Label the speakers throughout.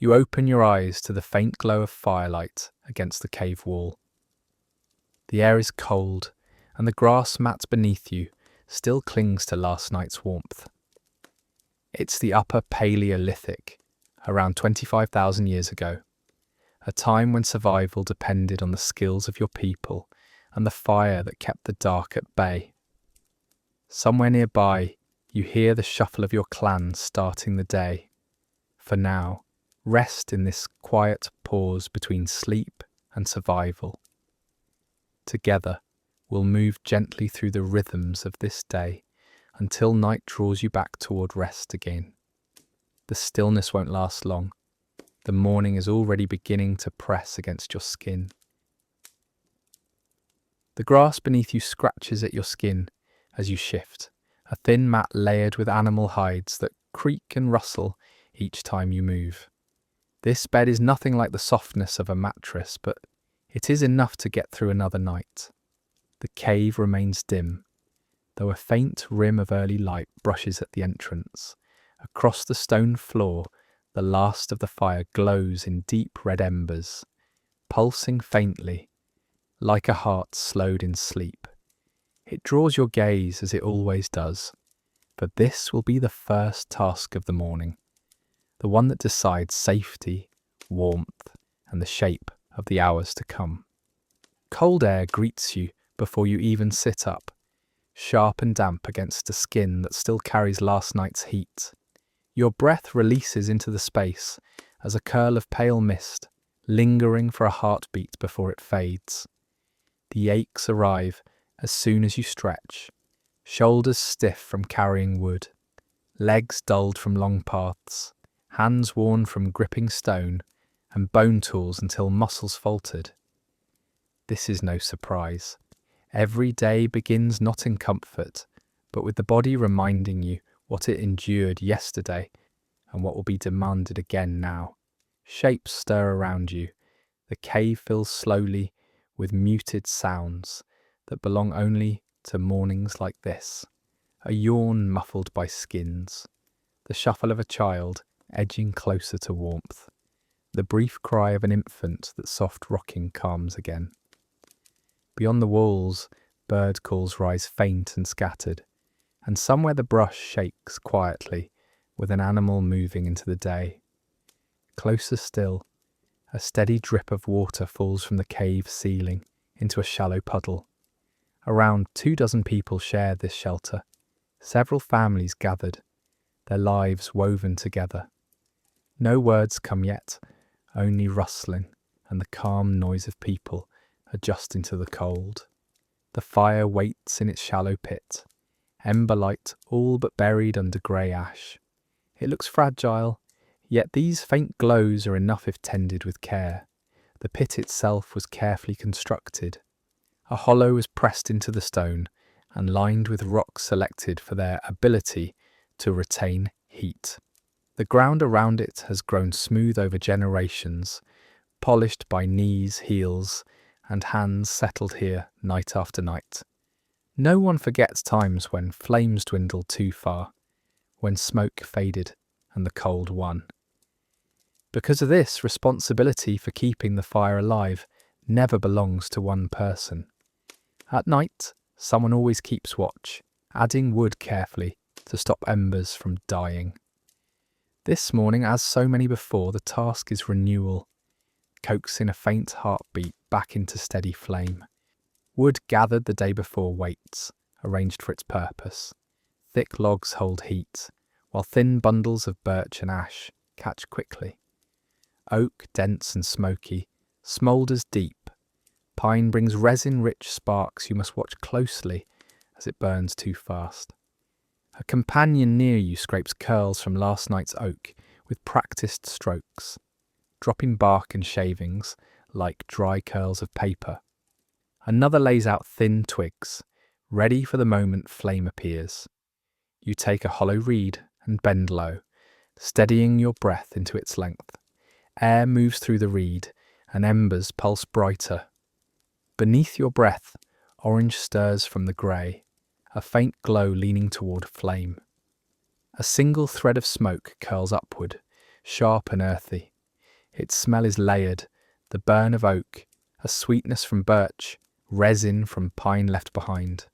Speaker 1: You open your eyes to the faint glow of firelight against the cave wall. The air is cold, and the grass mat beneath you still clings to last night's warmth. It's the upper Paleolithic, around 25,000 years ago, a time when survival depended on the skills of your people and the fire that kept the dark at bay. Somewhere nearby, you hear the shuffle of your clan starting the day. For now, rest in this quiet pause between sleep and survival. Together, we'll move gently through the rhythms of this day until night draws you back toward rest again. The stillness won't last long. The morning is already beginning to press against your skin. The grass beneath you scratches at your skin as you shift, a thin mat layered with animal hides that creak and rustle each time you move. This bed is nothing like the softness of a mattress, but it is enough to get through another night. The cave remains dim, though a faint rim of early light brushes at the entrance. Across the stone floor, the last of the fire glows in deep red embers, pulsing faintly, like a heart slowed in sleep. It draws your gaze as it always does, but this will be the first task of the morning, the one that decides safety, warmth, and the shape of the hours to come. Cold air greets you before you even sit up, sharp and damp against a skin that still carries last night's heat. Your breath releases into the space as a curl of pale mist, lingering for a heartbeat before it fades. The aches arrive as soon as you stretch, shoulders stiff from carrying wood, legs dulled from long paths, hands worn from gripping stone, and bone tools until muscles faltered. This is no surprise. Every day begins not in comfort, but with the body reminding you what it endured yesterday and what will be demanded again now. Shapes stir around you. The cave fills slowly with muted sounds that belong only to mornings like this. A yawn muffled by skins. The shuffle of a child edging closer to warmth. The brief cry of an infant that soft rocking calms again. Beyond the walls, bird calls rise faint and scattered, and somewhere the brush shakes quietly with an animal moving into the day. Closer still, a steady drip of water falls from the cave ceiling into a shallow puddle. Around 24 people share this shelter, several families gathered, their lives woven together. No words come yet, only rustling and the calm noise of people adjusting to the cold. The fire waits in its shallow pit, ember light all but buried under grey ash. It looks fragile, yet these faint glows are enough if tended with care. The pit itself was carefully constructed. A hollow was pressed into the stone and lined with rocks selected for their ability to retain heat. The ground around it has grown smooth over generations, polished by knees, heels, and hands settled here night after night. No one forgets times when flames dwindled too far, when smoke faded and the cold won. Because of this, responsibility for keeping the fire alive never belongs to one person. At night, someone always keeps watch, adding wood carefully to stop embers from dying. This morning, as so many before, the task is renewal, coaxing a faint heartbeat back into steady flame. Wood gathered the day before waits, arranged for its purpose. Thick logs hold heat, while thin bundles of birch and ash catch quickly. Oak, dense and smoky, smoulders deep. Pine brings resin-rich sparks you must watch closely as it burns too fast. A companion near you scrapes curls from last night's oak with practiced strokes, dropping bark and shavings like dry curls of paper. Another lays out thin twigs, ready for the moment flame appears. You take a hollow reed and bend low, steadying your breath into its length. Air moves through the reed, and embers pulse brighter. Beneath your breath, orange stirs from the grey, a faint glow leaning toward flame. A single thread of smoke curls upward, sharp and earthy. Its smell is layered, the burn of oak, a sweetness from birch, resin from pine left behind.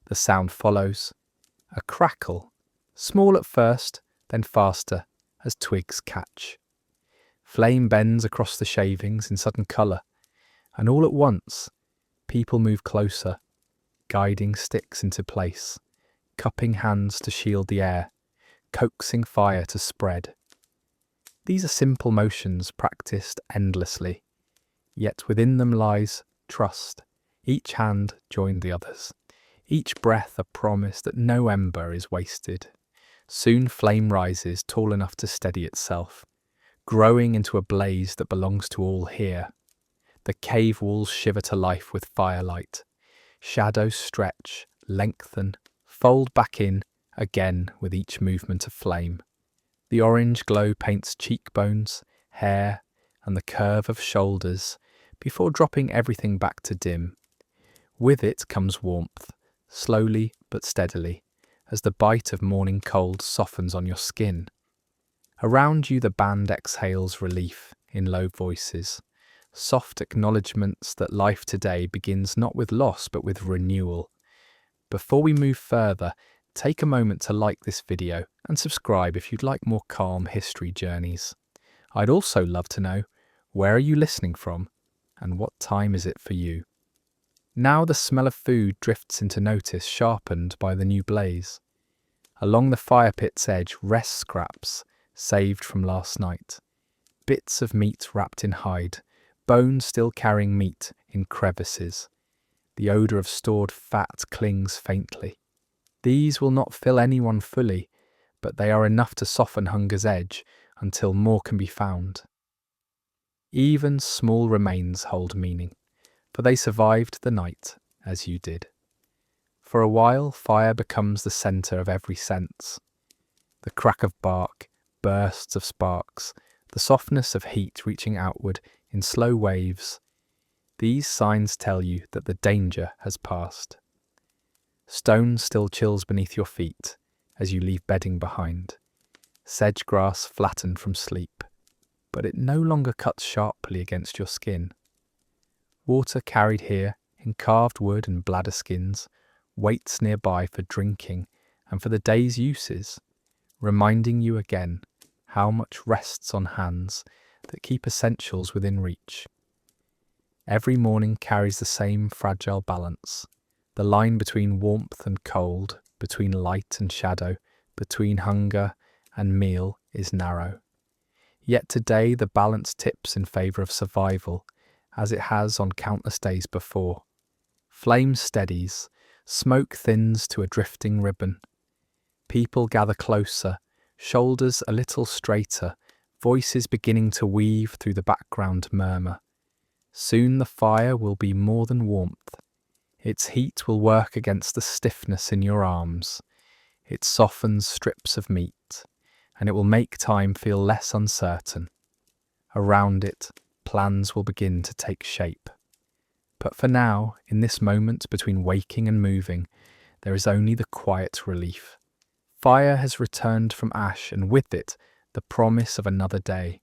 Speaker 1: The sound follows, a crackle, small at first, then faster as twigs catch. Flame bends across the shavings in sudden colour, and all at once, people move closer, guiding sticks into place, cupping hands to shield the air, coaxing fire to spread. These are simple motions practiced endlessly, yet within them lies trust. Each hand joined the others, each breath a promise that no ember is wasted. Soon flame rises tall enough to steady itself, growing into a blaze that belongs to all here. The cave walls shiver to life with firelight. Shadows stretch, lengthen, fold back in again with each movement of flame. The orange glow paints cheekbones, hair, and the curve of shoulders before dropping everything back to dim. With it comes warmth, slowly but steadily, as the bite of morning cold softens on your skin. Around you the band exhales relief in low voices, soft acknowledgements that life today begins not with loss but with renewal. Before we move further, take a moment to like this video and subscribe if you'd like more calm history journeys. I'd also love to know, where are you listening from and what time is it for you? Now the smell of food drifts into notice, sharpened by the new blaze. Along the fire pit's edge rest scraps, saved from last night. Bits of meat wrapped in hide, bones still carrying meat in crevices. The odour of stored fat clings faintly. These will not fill anyone fully, but they are enough to soften hunger's edge until more can be found. Even small remains hold meaning, for they survived the night as you did. For a while, fire becomes the centre of every sense. The crack of bark, bursts of sparks, the softness of heat reaching outward in slow waves. These signs tell you that the danger has passed. Stone still chills beneath your feet as you leave bedding behind. Sedge grass flattened from sleep, but it no longer cuts sharply against your skin. Water carried here in carved wood and bladder skins waits nearby for drinking and for the day's uses, reminding you again how much rests on hands that keep essentials within reach. Every morning carries the same fragile balance, the line between warmth and cold, between light and shadow, between hunger and meal is narrow. Yet today the balance tips in favour of survival, as it has on countless days before. Flame steadies, smoke thins to a drifting ribbon. People gather closer, shoulders a little straighter, voices beginning to weave through the background murmur. Soon the fire will be more than warmth. Its heat will work against the stiffness in your arms. It softens strips of meat, and it will make time feel less uncertain. Around it, plans will begin to take shape. But for now, in this moment between waking and moving, there is only the quiet relief. Fire has returned from ash, and with it, the promise of another day.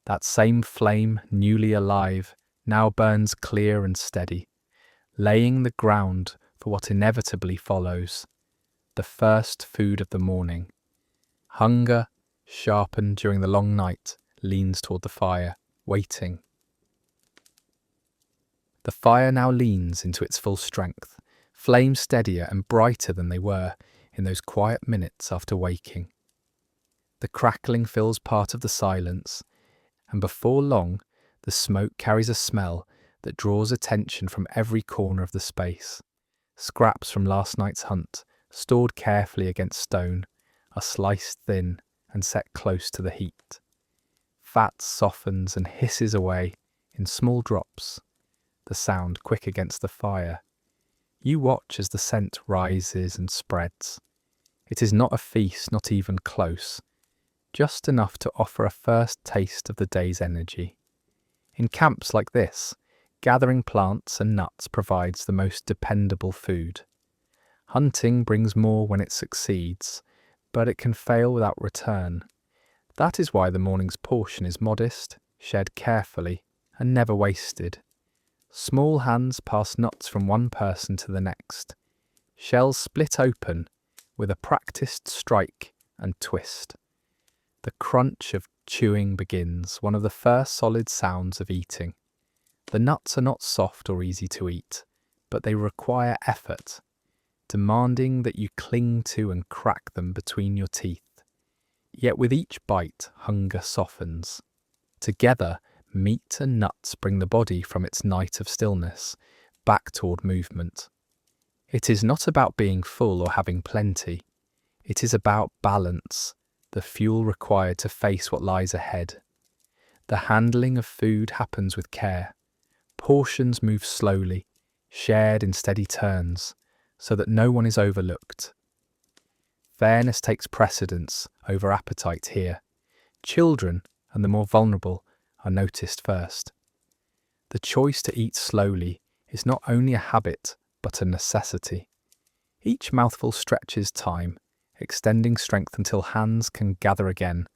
Speaker 1: That same flame, newly alive, now burns clear and steady, laying the ground for what inevitably follows, the first food of the morning. Hunger, sharpened during the long night, leans toward the fire, waiting. The fire now leans into its full strength, flames steadier and brighter than they were in those quiet minutes after waking. The crackling fills part of the silence, and before long, the smoke carries a smell that draws attention from every corner of the space. Scraps from last night's hunt, stored carefully against stone, are sliced thin and set close to the heat. Fat softens and hisses away in small drops, the sound quick against the fire. You watch as the scent rises and spreads. It is not a feast, not even close, just enough to offer a first taste of the day's energy. In camps like this, gathering plants and nuts provides the most dependable food. Hunting brings more when it succeeds, but it can fail without return. That is why the morning's portion is modest shed carefully and never wasted. Small hands pass nuts from one person to the next. Shells split open with a practiced strike and twist. The crunch of chewing begins, one of the first solid sounds of eating. The nuts are not soft or easy to eat, but they require effort, demanding that you cling to and crack them between your teeth. Yet with each bite, hunger softens. Together, meat and nuts bring the body from its night of stillness back toward movement. It is not about being full or having plenty. It is about balance, the fuel required to face what lies ahead. The handling of food happens with care. Portions move slowly, shared in steady turns, so that no one is overlooked. Fairness takes precedence over appetite here. Children, and the more vulnerable, are noticed first. The choice to eat slowly is not only a habit, but a necessity. Each mouthful stretches time, extending strength until hands can gather again,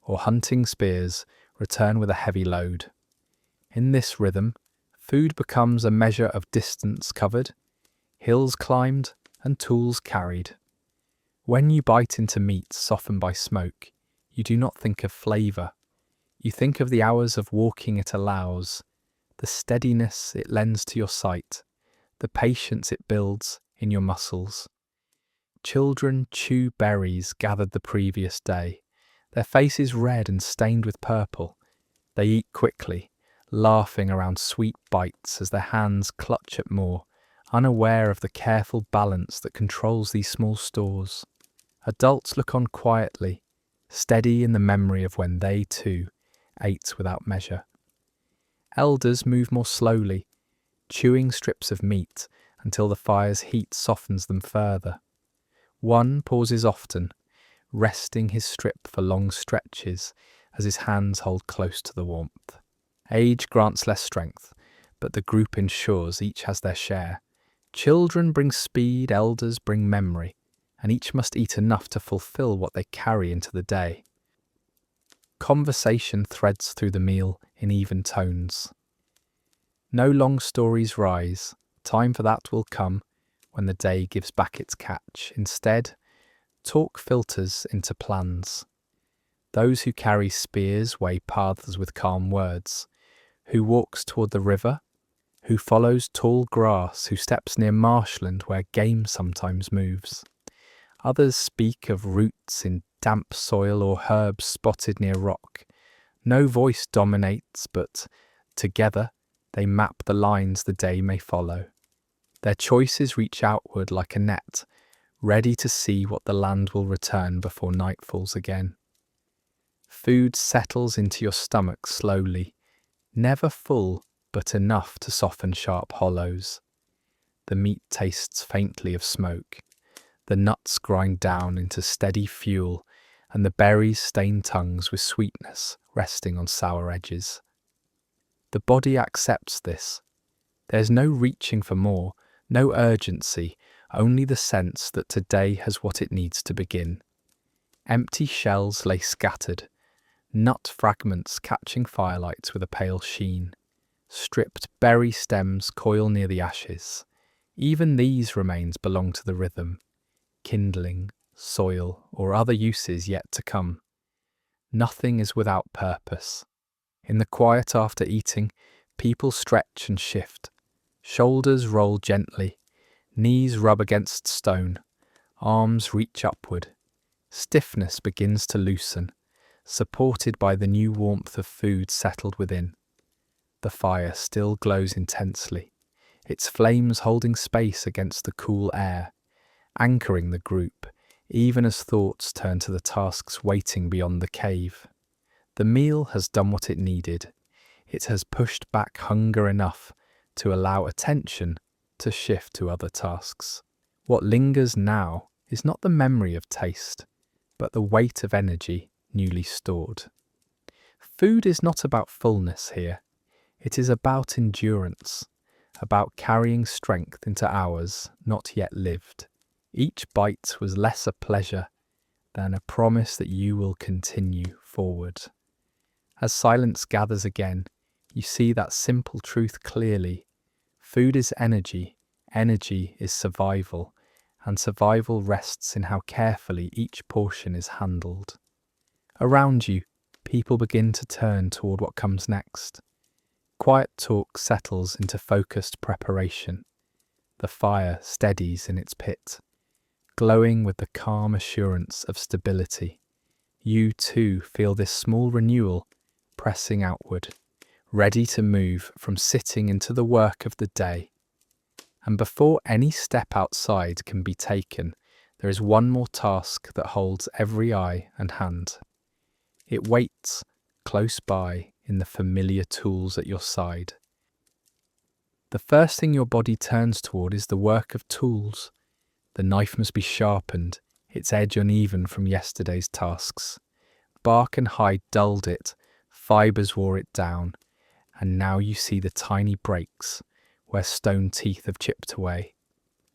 Speaker 1: or hunting spears return with a heavy load. In this rhythm, food becomes a measure of distance covered, hills climbed, and tools carried. When you bite into meat softened by smoke, you do not think of flavour. You think of the hours of walking it allows, the steadiness it lends to your sight, the patience it builds in your muscles. Children chew berries gathered the previous day, their faces red and stained with purple. They eat quickly, laughing around sweet bites as their hands clutch at more, unaware of the careful balance that controls these small stores. Adults look on quietly, steady in the memory of when they, too, ate without measure. Elders move more slowly, chewing strips of meat until the fire's heat softens them further. One pauses often, resting his strip for long stretches as his hands hold close to the warmth. Age grants less strength, but the group ensures each has their share. Children bring speed, elders bring memory, and each must eat enough to fulfill what they carry into the day. Conversation threads through the meal in even tones. No long stories rise. Time for that will come when the day gives back its catch. Instead, talk filters into plans. Those who carry spears weigh paths with calm words. Who walks toward the river? Who follows tall grass? Who steps near marshland where game sometimes moves? Others speak of roots in damp soil or herbs spotted near rock. No voice dominates, but together they map the lines the day may follow. Their choices reach outward like a net, ready to see what the land will return before night falls again. Food settles into your stomach slowly, never full, but enough to soften sharp hollows. The meat tastes faintly of smoke. The nuts grind down into steady fuel, and the berries stain tongues with sweetness resting on sour edges. The body accepts this. There's no reaching for more, no urgency, only the sense that today has what it needs to begin. Empty shells lay scattered, nut fragments catching firelight with a pale sheen. Stripped berry stems coil near the ashes. Even these remains belong to the rhythm. Kindling, soil, or other uses yet to come. Nothing is without purpose. In the quiet after eating, people stretch and shift. Shoulders roll gently, knees rub against stone, arms reach upward. Stiffness begins to loosen, supported by the new warmth of food settled within. The fire still glows intensely, its flames holding space against the cool air, anchoring the group, even as thoughts turn to the tasks waiting beyond the cave. The meal has done what it needed. It has pushed back hunger enough to allow attention to shift to other tasks. What lingers now is not the memory of taste, but the weight of energy newly stored. Food is not about fullness here. It is about endurance, about carrying strength into hours not yet lived. Each bite was less a pleasure than a promise that you will continue forward. As silence gathers again, you see that simple truth clearly. Food is energy, energy is survival, and survival rests in how carefully each portion is handled. Around you, people begin to turn toward what comes next. Quiet talk settles into focused preparation. The fire steadies in its pit, glowing with the calm assurance of stability. You too feel this small renewal pressing outward, ready to move from sitting into the work of the day. And before any step outside can be taken, there is one more task that holds every eye and hand. It waits close by in the familiar tools at your side. The first thing your body turns toward is the work of tools. The knife must be sharpened, its edge uneven from yesterday's tasks. Bark and hide dulled it, fibres wore it down, and now you see the tiny breaks where stone teeth have chipped away.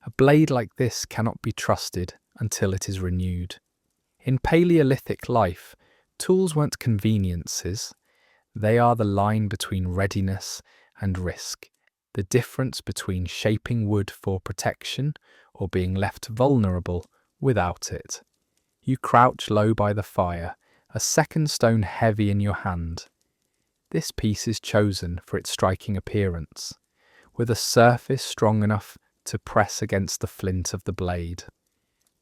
Speaker 1: A blade like this cannot be trusted until it is renewed. In Paleolithic life, tools weren't conveniences. They are the line between readiness and risk, the difference between shaping wood for protection or being left vulnerable without it. You crouch low by the fire, a second stone heavy in your hand. This piece is chosen for its striking appearance, with a surface strong enough to press against the flint of the blade.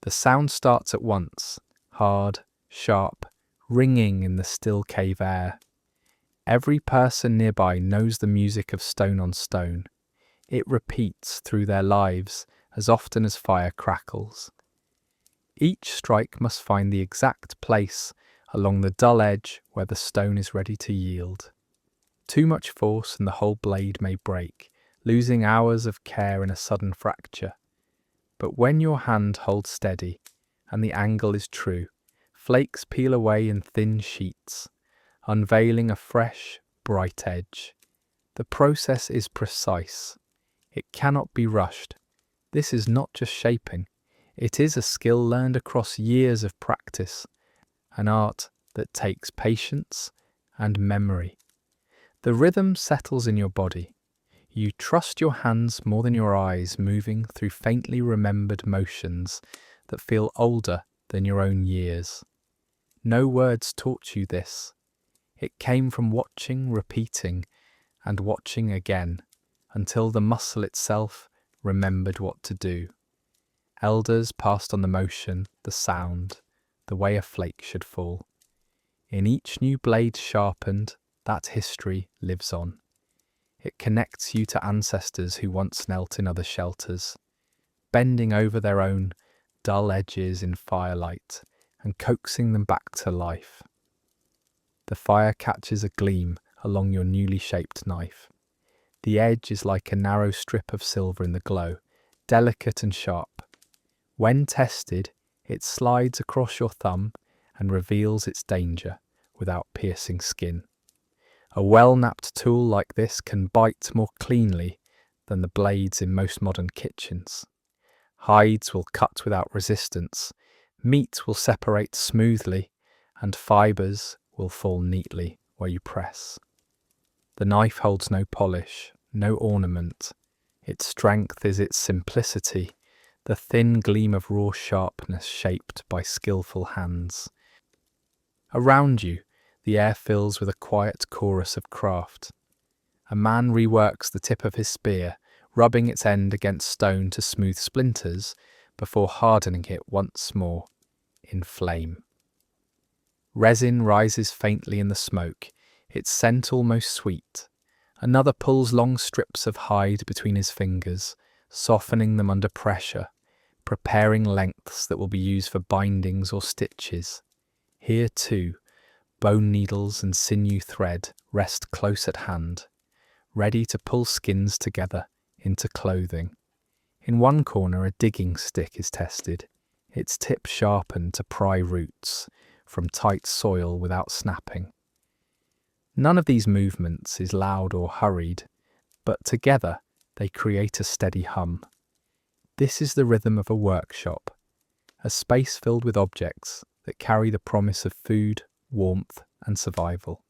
Speaker 1: The sound starts at once, hard, sharp, ringing in the still cave air. Every person nearby knows the music of stone on stone. It repeats through their lives as often as fire crackles. Each strike must find the exact place along the dull edge where the stone is ready to yield. Too much force and the whole blade may break, losing hours of care in a sudden fracture. But when your hand holds steady and the angle is true, flakes peel away in thin sheets, unveiling a fresh, bright edge. The process is precise. It cannot be rushed. This is not just shaping. It is a skill learned across years of practice, an art that takes patience and memory. The rhythm settles in your body. You trust your hands more than your eyes, moving through faintly remembered motions that feel older than your own years. No words taught you this. It came from watching, repeating, and watching again, until the muscle itself remembered what to do. Elders passed on the motion, the sound, the way a flake should fall. In each new blade sharpened, that history lives on. It connects you to ancestors who once knelt in other shelters, bending over their own dull edges in firelight and coaxing them back to life. The fire catches a gleam along your newly shaped knife. The edge is like a narrow strip of silver in the glow, delicate and sharp. When tested, it slides across your thumb and reveals its danger without piercing skin. A well-knapped tool like this can bite more cleanly than the blades in most modern kitchens. Hides will cut without resistance, meat will separate smoothly, and fibres will fall neatly where you press. The knife holds no polish, no ornament. Its strength is its simplicity, the thin gleam of raw sharpness shaped by skillful hands. Around you, the air fills with a quiet chorus of craft. A man reworks the tip of his spear, rubbing its end against stone to smooth splinters before hardening it once more in flame. Resin rises faintly in the smoke, its scent almost sweet. Another pulls long strips of hide between his fingers, softening them under pressure, preparing lengths that will be used for bindings or stitches. Here too, bone needles and sinew thread rest close at hand, ready to pull skins together into clothing. In one corner, a digging stick is tested, its tip sharpened to pry roots from tight soil without snapping. None of these movements is loud or hurried, but together they create a steady hum. This is the rhythm of a workshop, a space filled with objects that carry the promise of food, warmth, and survival.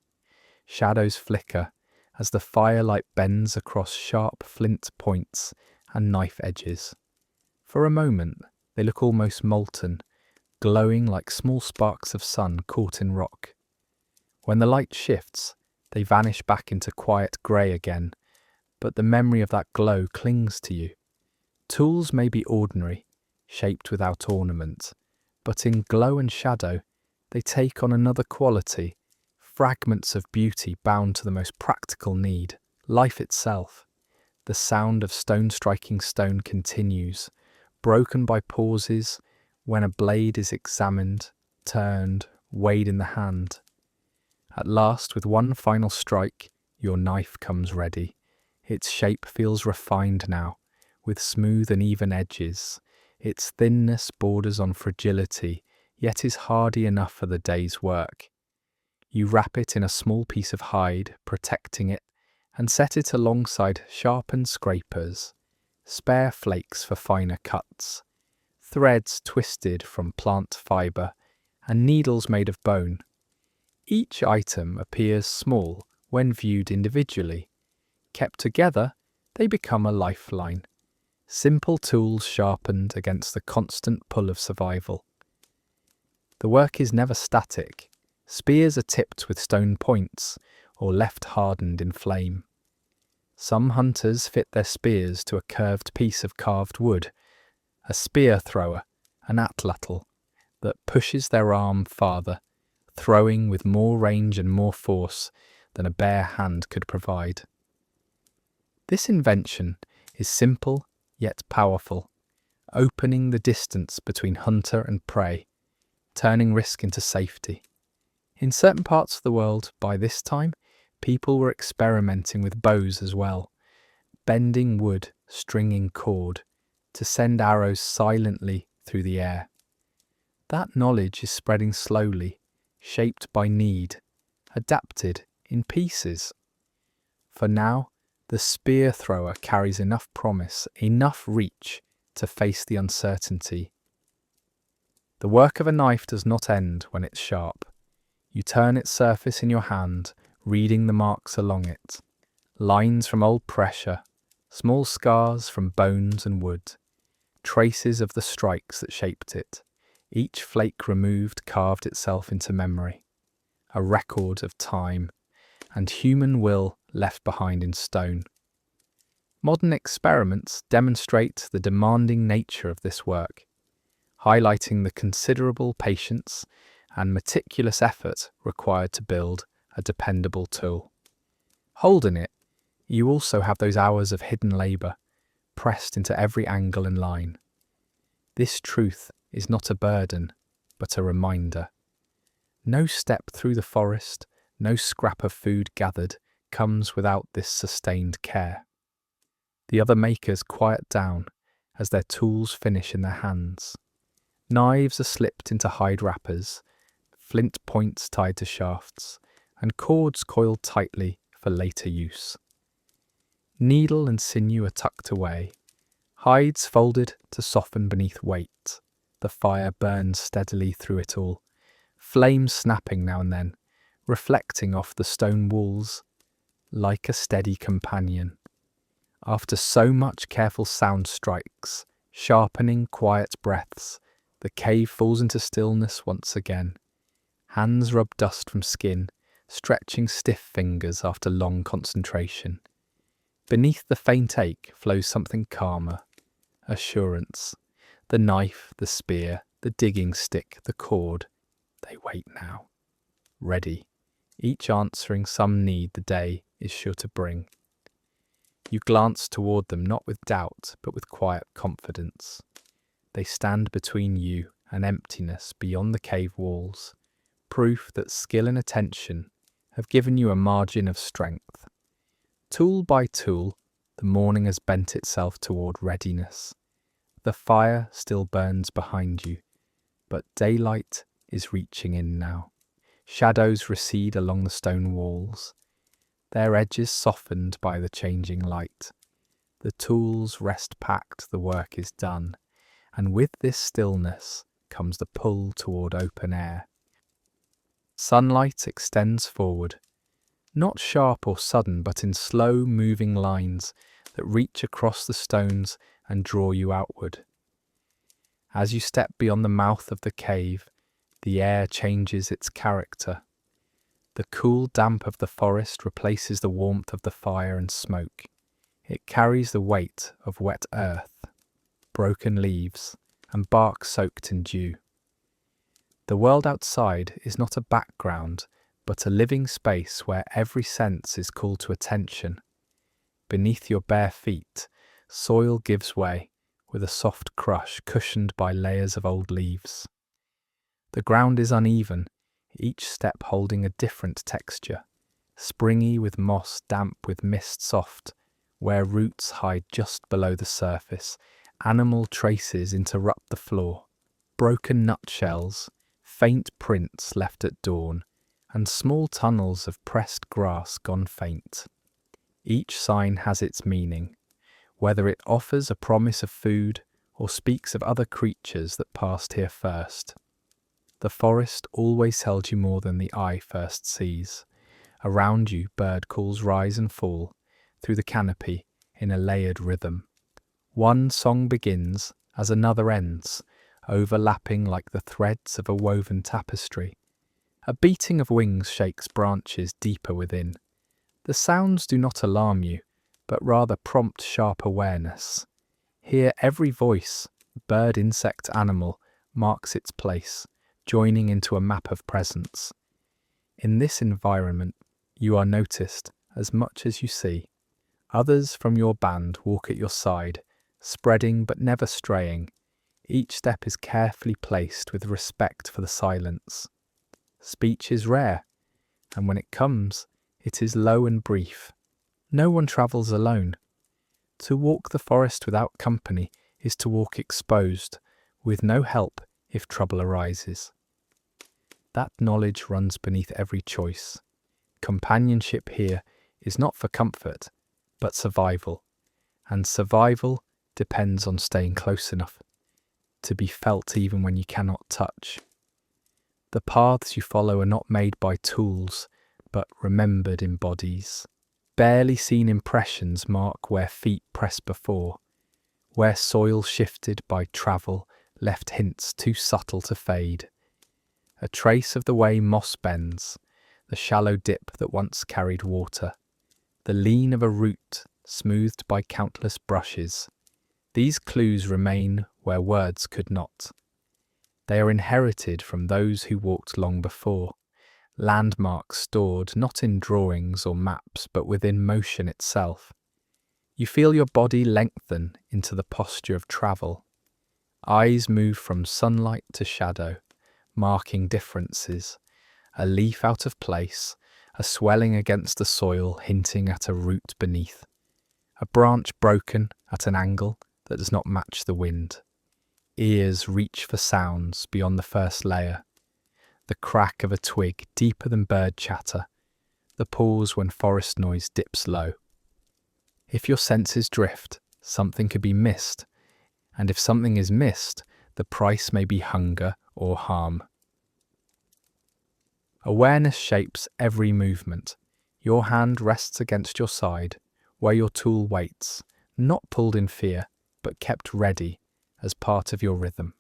Speaker 1: Shadows flicker as the firelight bends across sharp flint points and knife edges. For a moment, they look almost molten, glowing like small sparks of sun caught in rock. When the light shifts, they vanish back into quiet grey again, but the memory of that glow clings to you. Tools may be ordinary, shaped without ornament, but in glow and shadow, they take on another quality, fragments of beauty bound to the most practical need, life itself. The sound of stone striking stone continues, broken by pauses when a blade is examined, turned, weighed in the hand. At last, with one final strike, your knife comes ready. Its shape feels refined now, with smooth and even edges. Its thinness borders on fragility, yet is hardy enough for the day's work. You wrap it in a small piece of hide, protecting it, and set it alongside sharpened scrapers, spare flakes for finer cuts, threads twisted from plant fibre, and needles made of bone. Each item appears small when viewed individually. Kept together, they become a lifeline. Simple tools sharpened against the constant pull of survival. The work is never static. Spears are tipped with stone points or left hardened in flame. Some hunters fit their spears to a curved piece of carved wood, a spear thrower, an atlatl, that pushes their arm farther, throwing with more range and more force than a bare hand could provide. This invention is simple yet powerful, opening the distance between hunter and prey, turning risk into safety. In certain parts of the world, by this time, people were experimenting with bows as well, bending wood, stringing cord, to send arrows silently through the air. That knowledge is spreading slowly, shaped by need, adapted in pieces. For now, the spear thrower carries enough promise, enough reach to face the uncertainty. The work of a knife does not end when it's sharp. You turn its surface in your hand, reading the marks along it. Lines from old pressure, small scars from bones and wood, traces of the strikes that shaped it. Each flake removed carved itself into memory, a record of time and human will left behind in stone. Modern experiments demonstrate the demanding nature of this work, highlighting the considerable patience and meticulous effort required to build a dependable tool. Holding it, you also have those hours of hidden labour, pressed into every angle and line. This truth is not a burden, but a reminder. No step through the forest, no scrap of food gathered comes without this sustained care. The other makers quiet down as their tools finish in their hands. Knives are slipped into hide wrappers, flint points tied to shafts, and cords coiled tightly for later use. Needle and sinew are tucked away, hides folded to soften beneath weight. The fire burns steadily through it all, flames snapping now and then, reflecting off the stone walls like a steady companion. After so much careful sound strikes, sharpening quiet breaths, the cave falls into stillness once again. Hands rub dust from skin, stretching stiff fingers after long concentration. Beneath the faint ache flows something calmer, assurance. The knife, the spear, the digging stick, the cord, they wait now, ready, each answering some need the day is sure to bring. You glance toward them not with doubt, but with quiet confidence. They stand between you and emptiness beyond the cave walls, proof that skill and attention have given you a margin of strength. Tool by tool, the morning has bent itself toward readiness. The fire still burns behind you, but daylight is reaching in now. Shadows recede along the stone walls, their edges softened by the changing light. The tools rest packed, the work is done, and with this stillness comes the pull toward open air. Sunlight extends forward, not sharp or sudden, but in slow moving lines that reach across the stones and draw you outward. As you step beyond the mouth of the cave, the air changes its character. The cool damp of the forest replaces the warmth of the fire and smoke. It carries the weight of wet earth, broken leaves, and bark soaked in dew. The world outside is not a background, but a living space where every sense is called to attention. Beneath your bare feet, soil gives way with a soft crush cushioned by layers of old leaves. The ground is uneven, each step holding a different texture, springy with moss, damp with mist soft, where roots hide just below the surface. Animal traces interrupt the floor, broken nutshells, faint prints left at dawn, and small tunnels of pressed grass gone faint. Each sign has its meaning, whether it offers a promise of food or speaks of other creatures that passed here first. The forest always tells you more than the eye first sees. Around you, bird calls rise and fall through the canopy in a layered rhythm. One song begins as another ends, overlapping like the threads of a woven tapestry. A beating of wings shakes branches deeper within. The sounds do not alarm you, but rather prompt sharp awareness. Here every voice, bird, insect, animal, marks its place, joining into a map of presence. In this environment, you are noticed as much as you see. Others from your band walk at your side, spreading but never straying. Each step is carefully placed with respect for the silence. Speech is rare, and when it comes, it is low and brief. No one travels alone. To walk the forest without company is to walk exposed, with no help if trouble arises. That knowledge runs beneath every choice. Companionship here is not for comfort, but survival. And survival depends on staying close enough to be felt even when you cannot touch. The paths you follow are not made by tools, but remembered in bodies. Barely seen impressions mark where feet pressed before, where soil shifted by travel left hints too subtle to fade. A trace of the way moss bends, the shallow dip that once carried water, the lean of a root smoothed by countless brushes. These clues remain where words could not. They are inherited from those who walked long before, landmarks stored not in drawings or maps but within motion itself. You feel your body lengthen into the posture of travel. Eyes move from sunlight to shadow, marking differences. A leaf out of place, a swelling against the soil hinting at a root beneath. A branch broken at an angle that does not match the wind. Ears reach for sounds beyond the first layer. The crack of a twig deeper than bird chatter. The pause when forest noise dips low. If your senses drift, something could be missed. And if something is missed, the price may be hunger or harm. Awareness shapes every movement. Your hand rests against your side, where your tool waits, not pulled in fear, but kept ready as part of your rhythm.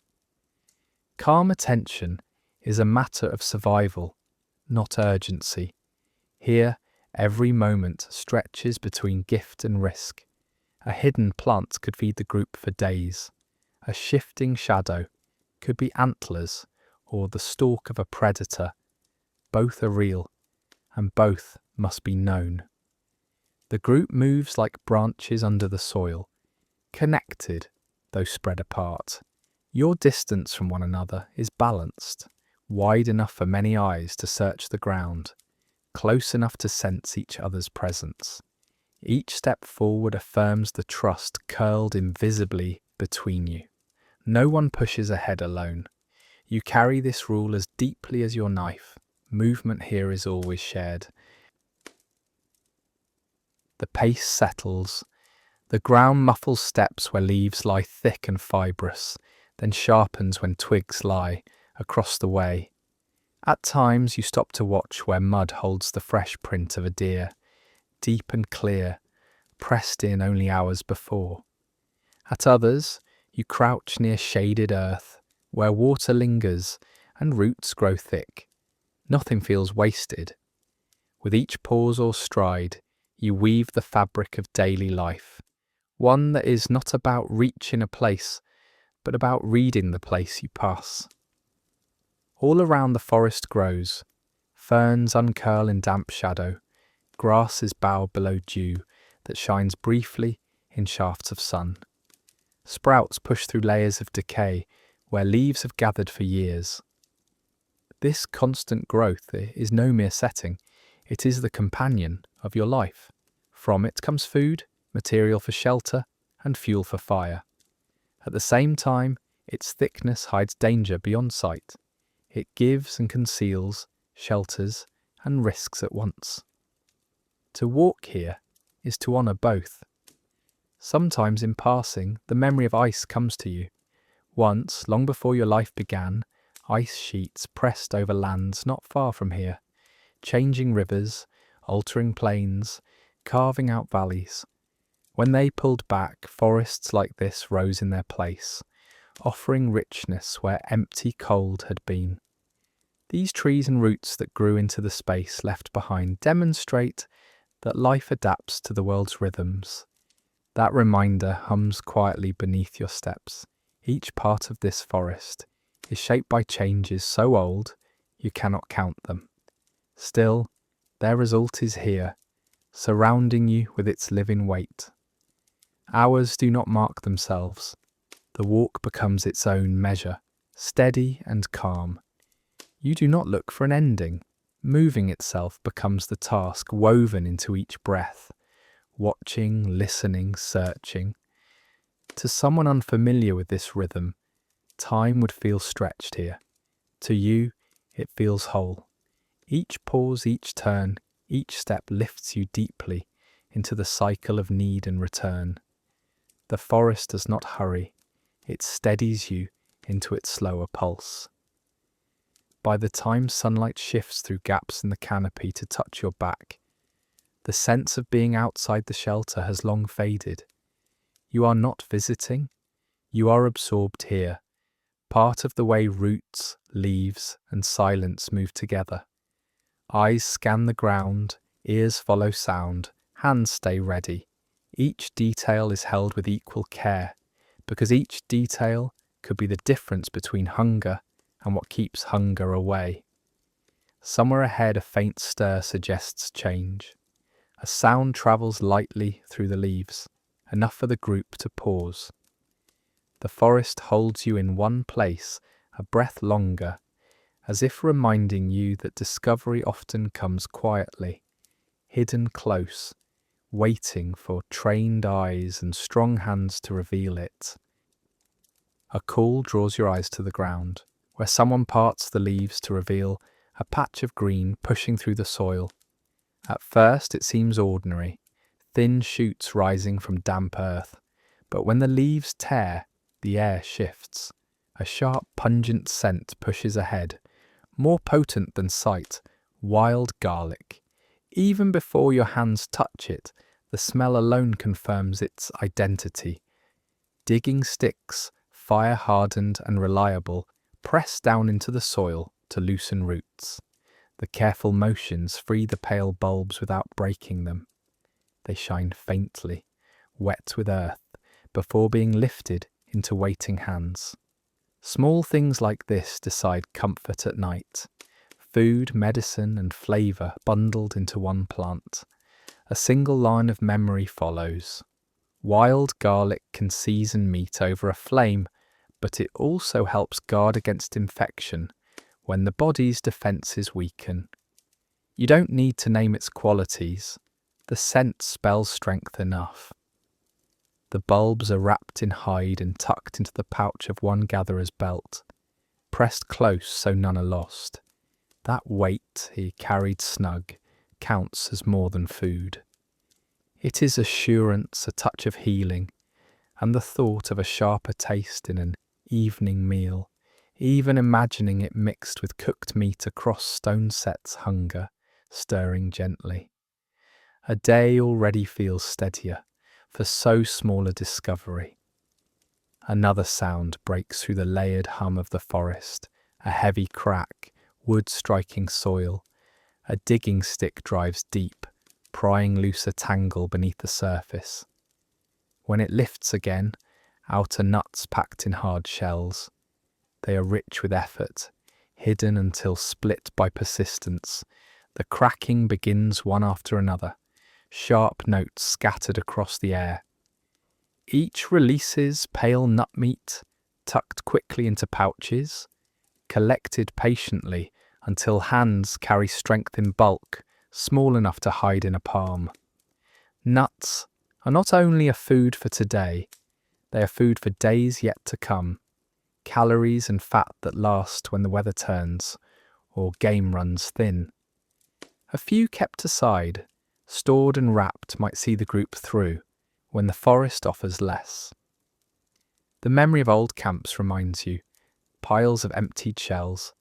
Speaker 1: Calm attention is a matter of survival, not urgency. Here, every moment stretches between gift and risk. A hidden plant could feed the group for days. A shifting shadow could be antlers or the stalk of a predator. Both are real, and both must be known. The group moves like branches under the soil, connected, though spread apart. Your distance from one another is balanced, wide enough for many eyes to search the ground, close enough to sense each other's presence. Each step forward affirms the trust curled invisibly between you. No one pushes ahead alone. You carry this rule as deeply as your knife. Movement here is always shared. The pace settles. The ground muffles steps where leaves lie thick and fibrous, then sharpens when twigs lie across the way. At times you stop to watch where mud holds the fresh print of a deer, deep and clear, pressed in only hours before. At others, you crouch near shaded earth, where water lingers and roots grow thick. Nothing feels wasted. With each pause or stride, you weave the fabric of daily life, one that is not about reaching a place, but about reading the place you pass. All around the forest grows. Ferns uncurl in damp shadow, grasses bow below dew that shines briefly in shafts of sun. Sprouts push through layers of decay where leaves have gathered for years. This constant growth is no mere setting, it is the companion of your life. From it comes food, material for shelter, and fuel for fire. At the same time, its thickness hides danger beyond sight. It gives and conceals, shelters, and risks at once. To walk here is to honour both. Sometimes in passing, the memory of ice comes to you. Once, long before your life began, ice sheets pressed over lands not far from here, changing rivers, altering plains, carving out valleys. When they pulled back, forests like this rose in their place, offering richness where empty cold had been. These trees and roots that grew into the space left behind demonstrate that life adapts to the world's rhythms. That reminder hums quietly beneath your steps. Each part of this forest is shaped by changes so old you cannot count them. Still, their result is here, surrounding you with its living weight. Hours do not mark themselves. The walk becomes its own measure, steady and calm. You do not look for an ending. Moving itself becomes the task woven into each breath. Watching, listening, searching. To someone unfamiliar with this rhythm, time would feel stretched here. To you, it feels whole. Each pause, each turn, each step lifts you deeply into the cycle of need and return. The forest does not hurry. It steadies you into its slower pulse. By the time sunlight shifts through gaps in the canopy to touch your back, the sense of being outside the shelter has long faded. You are not visiting, you are absorbed here, part of the way roots, leaves, and silence move together. Eyes scan the ground, ears follow sound, hands stay ready. Each detail is held with equal care, because each detail could be the difference between hunger and what keeps hunger away. Somewhere ahead, a faint stir suggests change. A sound travels lightly through the leaves, enough for the group to pause. The forest holds you in one place, a breath longer, as if reminding you that discovery often comes quietly, hidden close, waiting for trained eyes and strong hands to reveal it. A call draws your eyes to the ground, where someone parts the leaves to reveal a patch of green pushing through the soil. At first it seems ordinary, thin shoots rising from damp earth, but when the leaves tear, the air shifts. A sharp, pungent scent pushes ahead, more potent than sight, wild garlic. Even before your hands touch it, the smell alone confirms its identity. Digging sticks, fire-hardened and reliable, press down into the soil to loosen roots. The careful motions free the pale bulbs without breaking them. They shine faintly, wet with earth, before being lifted into waiting hands. Small things like this decide comfort at night. Food, medicine, and flavour bundled into one plant. A single line of memory follows. Wild garlic can season meat over a flame, but it also helps guard against infection when the body's defences weaken. You don't need to name its qualities. The scent spells strength enough. The bulbs are wrapped in hide and tucked into the pouch of one gatherer's belt, pressed close so none are lost. That weight he carried snug counts as more than food. It is assurance, a touch of healing, and the thought of a sharper taste in an evening meal. Even imagining it mixed with cooked meat across stone sets hunger, stirring gently. A day already feels steadier for so small a discovery. Another sound breaks through the layered hum of the forest, a heavy crack, wood striking soil. A digging stick drives deep, prying loose a tangle beneath the surface. When it lifts again, out are nuts packed in hard shells. They are rich with effort, hidden until split by persistence. The cracking begins one after another, sharp notes scattered across the air. Each releases pale nut meat, tucked quickly into pouches, collected patiently until hands carry strength in bulk, small enough to hide in a palm. Nuts are not only a food for today, they are food for days yet to come. Calories and fat that last when the weather turns, or game runs thin. A few kept aside, stored and wrapped might see the group through, when the forest offers less. The memory of old camps reminds you, piles of emptied shells,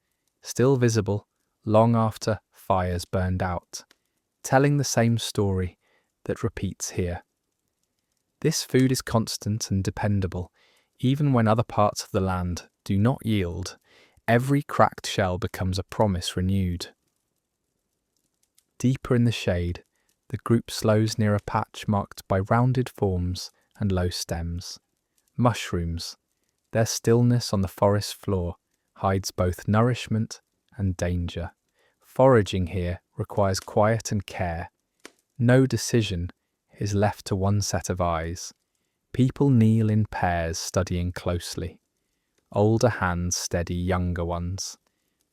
Speaker 1: still visible long after fires burned out, telling the same story that repeats here. This food is constant and dependable, even when other parts of the land do not yield. Every cracked shell becomes a promise renewed. Deeper in the shade, the group slows near a patch marked by rounded forms and low stems. Mushrooms. Their stillness on the forest floor hides both nourishment and danger. Foraging here requires quiet and care. No decision is left to one set of eyes. People kneel in pairs, studying closely. Older hands steady younger ones,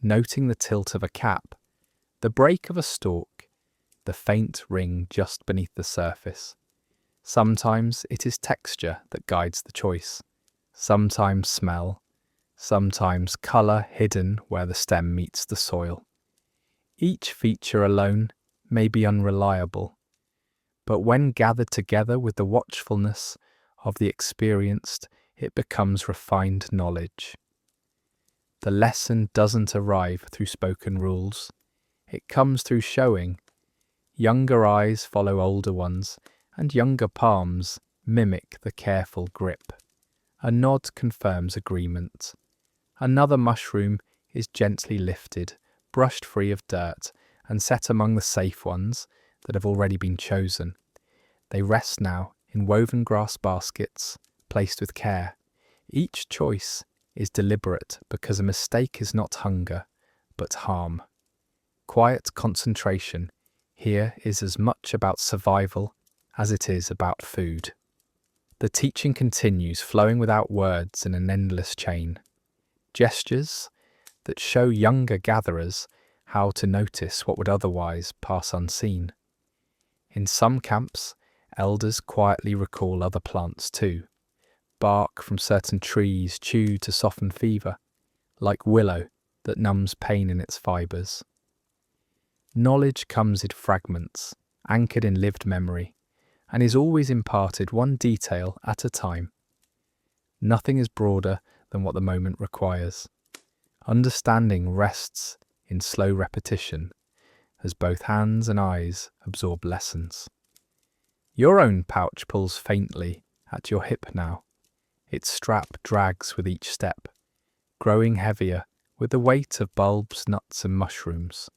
Speaker 1: noting the tilt of a cap, the break of a stalk, the faint ring just beneath the surface. Sometimes it is texture that guides the choice, sometimes smell, sometimes colour hidden where the stem meets the soil. Each feature alone may be unreliable, but when gathered together with the watchfulness of the experienced, it becomes refined knowledge. The lesson doesn't arrive through spoken rules. It comes through showing. Younger eyes follow older ones, and younger palms mimic the careful grip. A nod confirms agreement. Another mushroom is gently lifted, brushed free of dirt, and set among the safe ones that have already been chosen. They rest now in woven grass baskets, placed with care. Each choice is deliberate because a mistake is not hunger, but harm. Quiet concentration here is as much about survival as it is about food. The teaching continues, flowing without words in an endless chain. Gestures that show younger gatherers how to notice what would otherwise pass unseen. In some camps, elders quietly recall other plants too. Bark from certain trees chewed to soften fever, like willow that numbs pain in its fibres. Knowledge comes in fragments, anchored in lived memory, and is always imparted one detail at a time. Nothing is broader than what the moment requires. Understanding rests in slow repetition, as both hands and eyes absorb lessons. Your own pouch pulls faintly at your hip now. Its strap drags with each step, growing heavier with the weight of bulbs, nuts and mushrooms.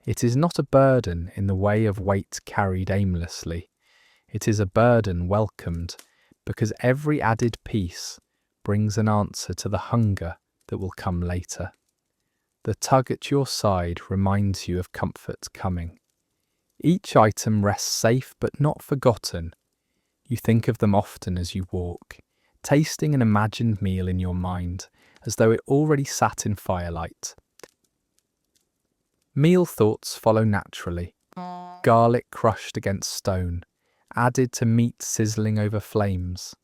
Speaker 1: It is not a burden in the way of weight carried aimlessly. It is a burden welcomed because every added piece brings an answer to the hunger that will come later. The tug at your side reminds you of comfort coming. Each item rests safe but not forgotten. You think of them often as you walk, tasting an imagined meal in your mind, as though it already sat in firelight. Meal thoughts follow naturally. Garlic crushed against stone, added to meat sizzling over flames.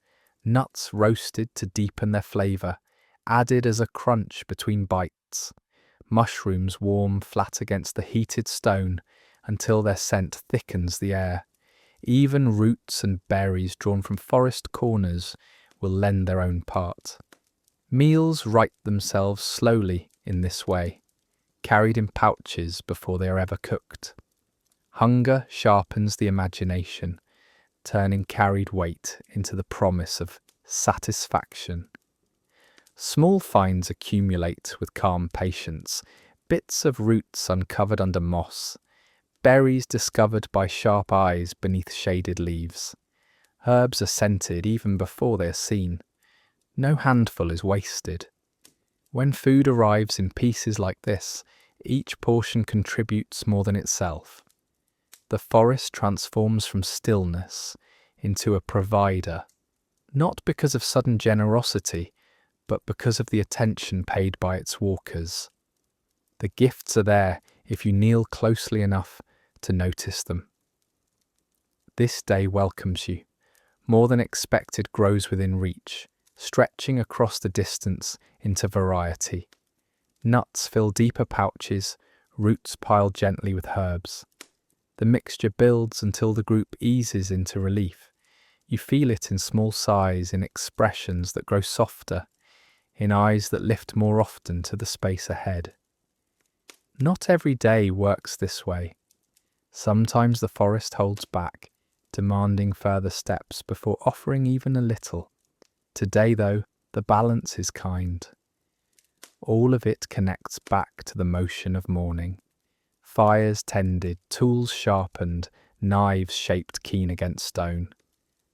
Speaker 1: Nuts roasted to deepen their flavour, added as a crunch between bites. Mushrooms warm flat against the heated stone until their scent thickens the air. Even roots and berries drawn from forest corners will lend their own part. Meals right themselves slowly in this way, carried in pouches before they are ever cooked. Hunger sharpens the imagination, turning carried weight into the promise of satisfaction. Small finds accumulate with calm patience, bits of roots uncovered under moss, berries discovered by sharp eyes beneath shaded leaves. Herbs are scented even before they are seen. No handful is wasted. When food arrives in pieces like this, each portion contributes more than itself. The forest transforms from stillness into a provider, not because of sudden generosity, but because of the attention paid by its walkers. The gifts are there if you kneel closely enough to notice them. This day welcomes you. More than expected grows within reach, stretching across the distance into variety. Nuts fill deeper pouches, roots pile gently with herbs. The mixture builds until the group eases into relief. You feel it in small sighs, in expressions that grow softer, in eyes that lift more often to the space ahead. Not every day works this way. Sometimes the forest holds back, demanding further steps before offering even a little. Today, though, the balance is kind. All of it connects back to the motion of morning. Fires tended, tools sharpened, knives shaped keen against stone.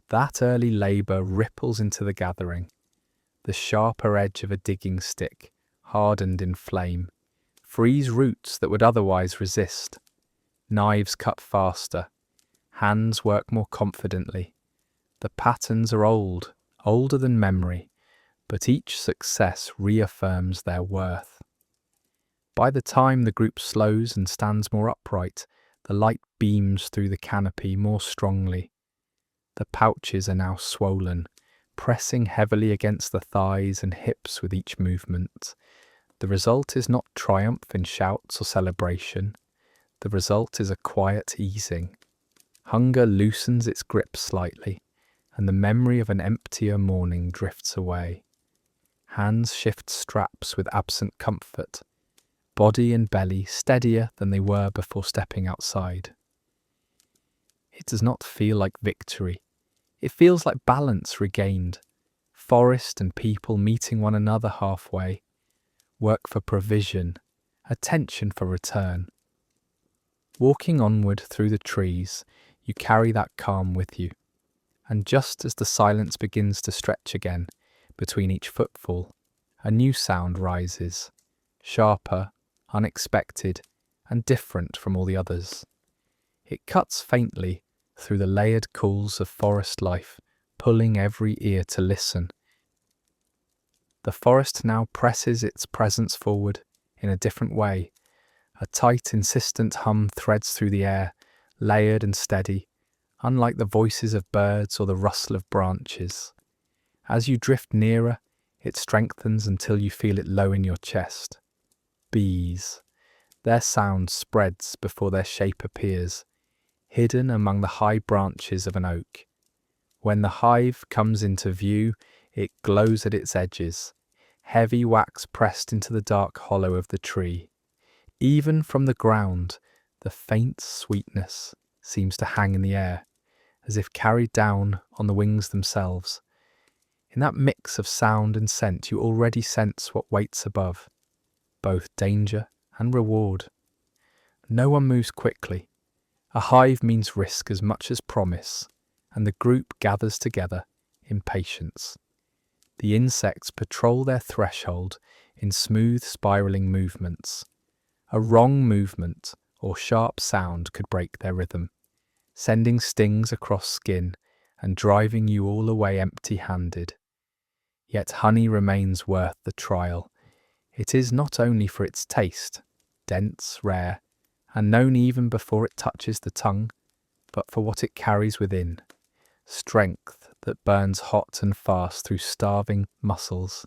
Speaker 1: That early labour ripples into the gathering. The sharper edge of a digging stick, hardened in flame, frees roots that would otherwise resist. Knives cut faster. Hands work more confidently. The patterns are old, older than memory, but each success reaffirms their worth. By the time the group slows and stands more upright, the light beams through the canopy more strongly. The pouches are now swollen, pressing heavily against the thighs and hips with each movement. The result is not triumph in shouts or celebration. The result is a quiet easing. Hunger loosens its grip slightly, and the memory of an emptier morning drifts away. Hands shift straps with absent comfort. Body and belly steadier than they were before stepping outside. It does not feel like victory. It feels like balance regained. Forest and people meeting one another halfway. Work for provision, attention for return. Walking onward through the trees, you carry that calm with you. And just as the silence begins to stretch again, between each footfall, a new sound rises, sharper, unexpected, and different from all the others. It cuts faintly through the layered calls of forest life, pulling every ear to listen. The forest now presses its presence forward in a different way. A tight, insistent hum threads through the air, layered and steady, unlike the voices of birds or the rustle of branches. As you drift nearer, it strengthens until you feel it low in your chest. Bees. Their sound spreads before their shape appears, hidden among the high branches of an oak. When the hive comes into view, it glows at its edges, heavy wax pressed into the dark hollow of the tree. Even from the ground, the faint sweetness seems to hang in the air, as if carried down on the wings themselves. In that mix of sound and scent, you already sense what waits above, both danger and reward. No one moves quickly. A hive means risk as much as promise, and the group gathers together in patience. The insects patrol their threshold in smooth spiraling movements. A wrong movement or sharp sound could break their rhythm, sending stings across skin and driving you all away empty-handed. Yet honey remains worth the trial. It is not only for its taste, dense, rare, and known even before it touches the tongue, but for what it carries within. Strength that burns hot and fast through starving muscles,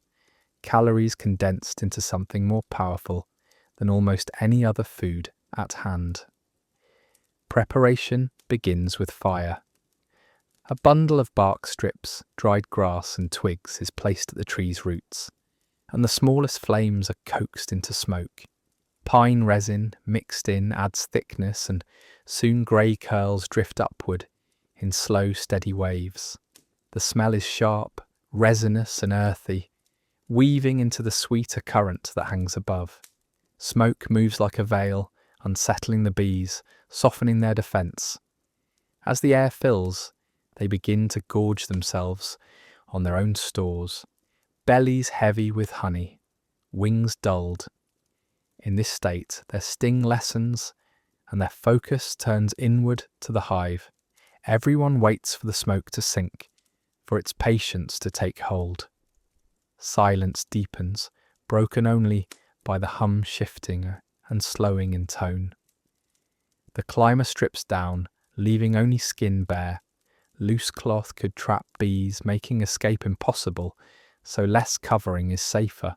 Speaker 1: calories condensed into something more powerful than almost any other food at hand. Preparation begins with fire. A bundle of bark strips, dried grass and twigs is placed at the tree's roots. and the smallest flames are coaxed into smoke. Pine resin mixed in adds thickness, and soon grey curls drift upward in slow, steady waves. The smell is sharp, resinous and earthy, weaving into the sweeter current that hangs above. Smoke moves like a veil, unsettling the bees, softening their defence. As the air fills, they begin to gorge themselves on their own stores, bellies heavy with honey, wings dulled. In this state, their sting lessens and their focus turns inward to the hive. Everyone waits for the smoke to sink, for its patience to take hold. Silence deepens, broken only by the hum shifting and slowing in tone. The climber strips down, leaving only skin bare. Loose cloth could trap bees, making escape impossible, so less covering is safer.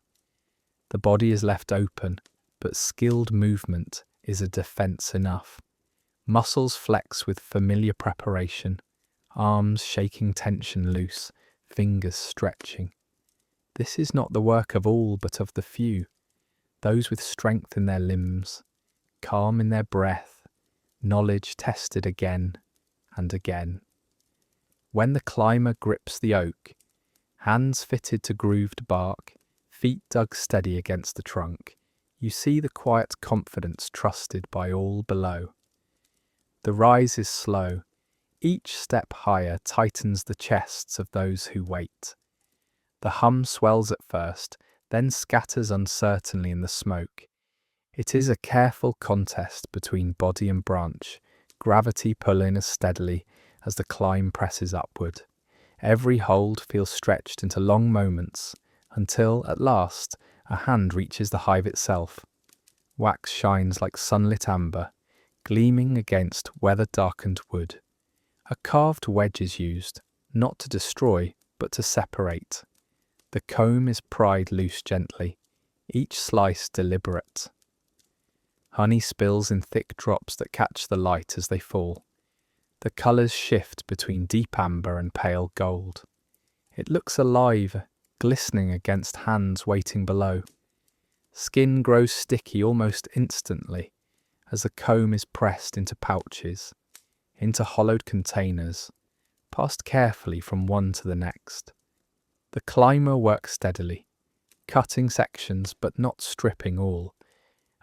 Speaker 1: The body is left open, but skilled movement is a defence enough. Muscles flex with familiar preparation, arms shaking tension loose, fingers stretching. This is not the work of all, but of the few, those with strength in their limbs, calm in their breath, knowledge tested again and again. When the climber grips the oak, hands fitted to grooved bark, feet dug steady against the trunk, you see the quiet confidence trusted by all below. The rise is slow. Each step higher tightens the chests of those who wait. The hum swells at first, then scatters uncertainly in the smoke. It is a careful contest between body and branch, gravity pulling as steadily as the climb presses upward. Every hold feels stretched into long moments, until, at last, a hand reaches the hive itself. Wax shines like sunlit amber, gleaming against weather-darkened wood. A carved wedge is used, not to destroy, but to separate. The comb is pried loose gently, each slice deliberate. Honey spills in thick drops that catch the light as they fall. The colours shift between deep amber and pale gold. It looks alive, glistening against hands waiting below. Skin grows sticky almost instantly as the comb is pressed into pouches, into hollowed containers, passed carefully from one to the next. The climber works steadily, cutting sections but not stripping all.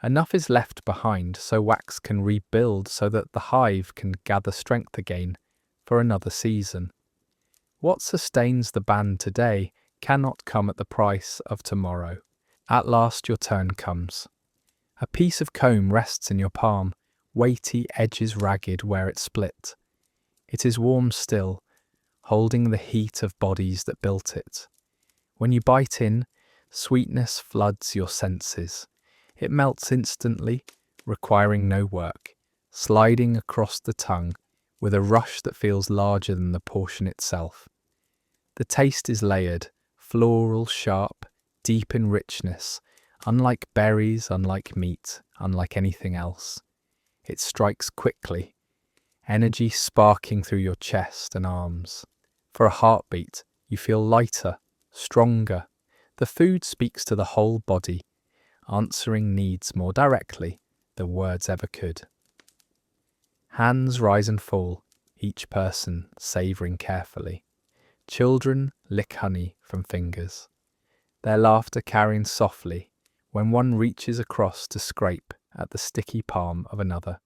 Speaker 1: Enough is left behind so wax can rebuild, so that the hive can gather strength again for another season. What sustains the band today cannot come at the price of tomorrow. At last your turn comes. A piece of comb rests in your palm, weighty, edges ragged where it split. It is warm still, holding the heat of bodies that built it. When you bite in, sweetness floods your senses. It melts instantly, requiring no work, sliding across the tongue with a rush that feels larger than the portion itself. The taste is layered, floral, sharp, deep in richness, unlike berries, unlike meat, unlike anything else. It strikes quickly, energy sparking through your chest and arms. For a heartbeat, you feel lighter, stronger. The food speaks to the whole body, answering needs more directly than words ever could. Hands rise and fall, each person savouring carefully. Children lick honey from fingers, their laughter carrying softly when one reaches across to scrape at the sticky palm of another.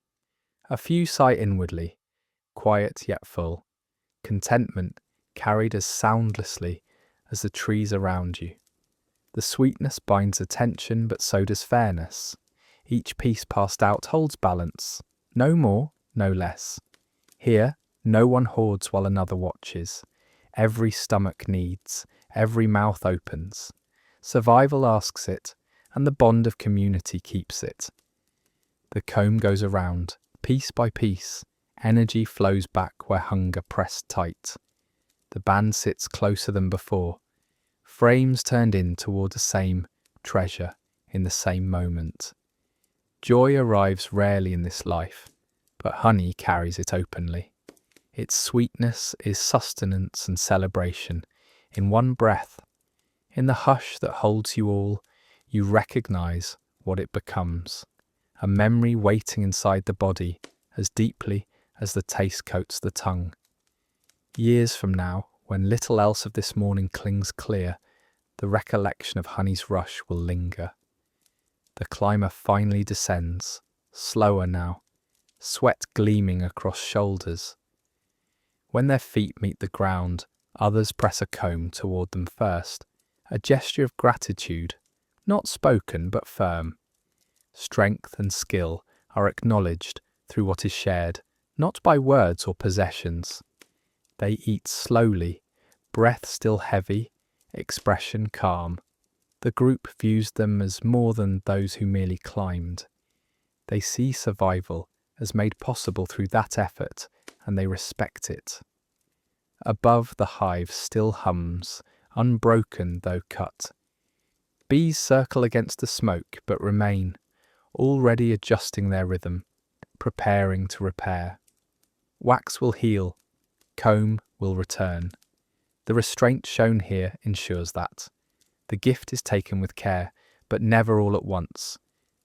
Speaker 1: A few sigh inwardly, quiet yet full, contentment carried as soundlessly as the trees around you. The sweetness binds attention, but so does fairness. Each piece passed out holds balance, no more, no less. Here, no one hoards while another watches. Every stomach needs, every mouth opens. Survival asks it, and the bond of community keeps it. The comb goes around, piece by piece. Energy flows back where hunger pressed tight. The band sits closer than before, frames turned in toward the same treasure in the same moment. Joy arrives rarely in this life, but honey carries it openly. Its sweetness is sustenance and celebration in one breath. In the hush that holds you all, you recognize what it becomes. A memory waiting inside the body as deeply as the taste coats the tongue. Years from now, when little else of this morning clings clear, the recollection of honey's rush will linger. The climber finally descends, slower now, sweat gleaming across shoulders. When their feet meet the ground, others press a comb toward them first, a gesture of gratitude, not spoken but firm. Strength and skill are acknowledged through what is shared, not by words or possessions. They eat slowly, breath still heavy, expression calm. The group views them as more than those who merely climbed. They see survival as made possible through that effort, and they respect it. Above, the hive still hums, unbroken though cut. Bees circle against the smoke but remain, already adjusting their rhythm, preparing to repair. Wax will heal, comb will return. The restraint shown here ensures that. The gift is taken with care, but never all at once,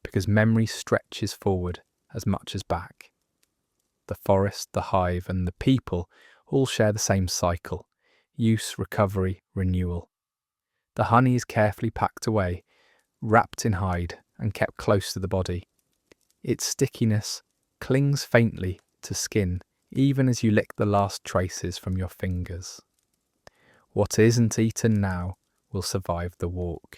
Speaker 1: because memory stretches forward as much as back. The forest, the hive, and the people all share the same cycle: use, recovery, renewal. The honey is carefully packed away, wrapped in hide, and kept close to the body. Its stickiness clings faintly to skin, even as you lick the last traces from your fingers. What isn't eaten now will survive the walk,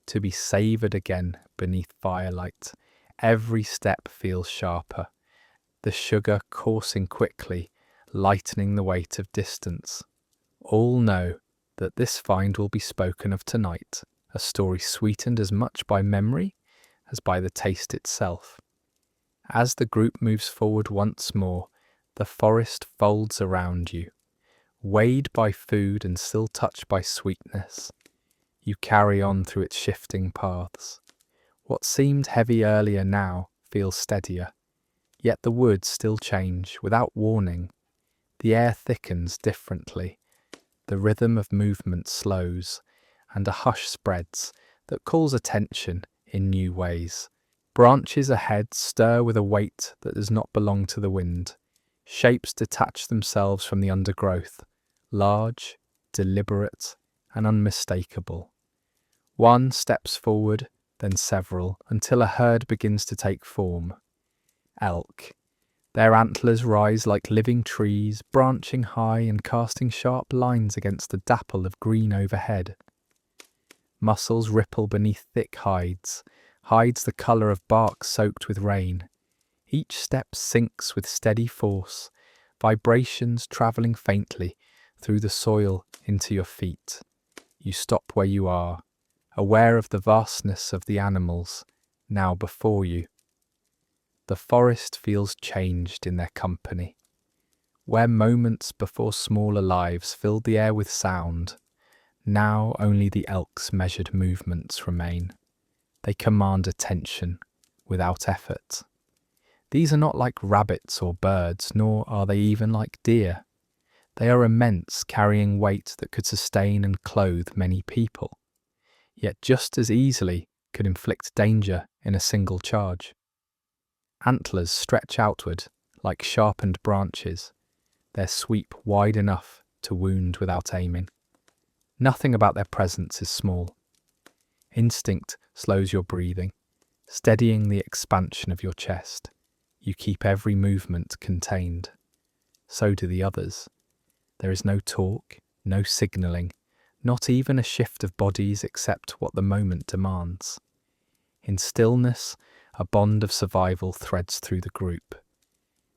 Speaker 1: to be savoured again beneath firelight. Every step feels sharper, the sugar coursing quickly, lightening the weight of distance. All know that this find will be spoken of tonight, a story sweetened as much by memory as by the taste itself. As the group moves forward once more, the forest folds around you, weighed by food and still touched by sweetness. You carry on through its shifting paths. What seemed heavy earlier now feels steadier, yet the woods still change without warning. The air thickens differently, the rhythm of movement slows, and a hush spreads that calls attention in new ways. Branches ahead stir with a weight that does not belong to the wind. Shapes detach themselves from the undergrowth, large, deliberate, and unmistakable. One steps forward, then several, until a herd begins to take form. Elk. Their antlers rise like living trees, branching high and casting sharp lines against the dapple of green overhead. Muscles ripple beneath thick hides the colour of bark soaked with rain. Each step sinks with steady force, vibrations travelling faintly through the soil into your feet. You stop where you are, aware of the vastness of the animals now before you. The forest feels changed in their company. Where moments before smaller lives filled the air with sound, now only the elk's measured movements remain. They command attention without effort. These are not like rabbits or birds, nor are they even like deer. They are immense, carrying weight that could sustain and clothe many people, yet just as easily could inflict danger in a single charge. Antlers stretch outward like sharpened branches, their sweep wide enough to wound without aiming. Nothing about their presence is small. Instinct slows your breathing, steadying the expansion of your chest. You keep every movement contained. So do the others. There is no talk, no signalling, not even a shift of bodies except what the moment demands. In stillness, a bond of survival threads through the group.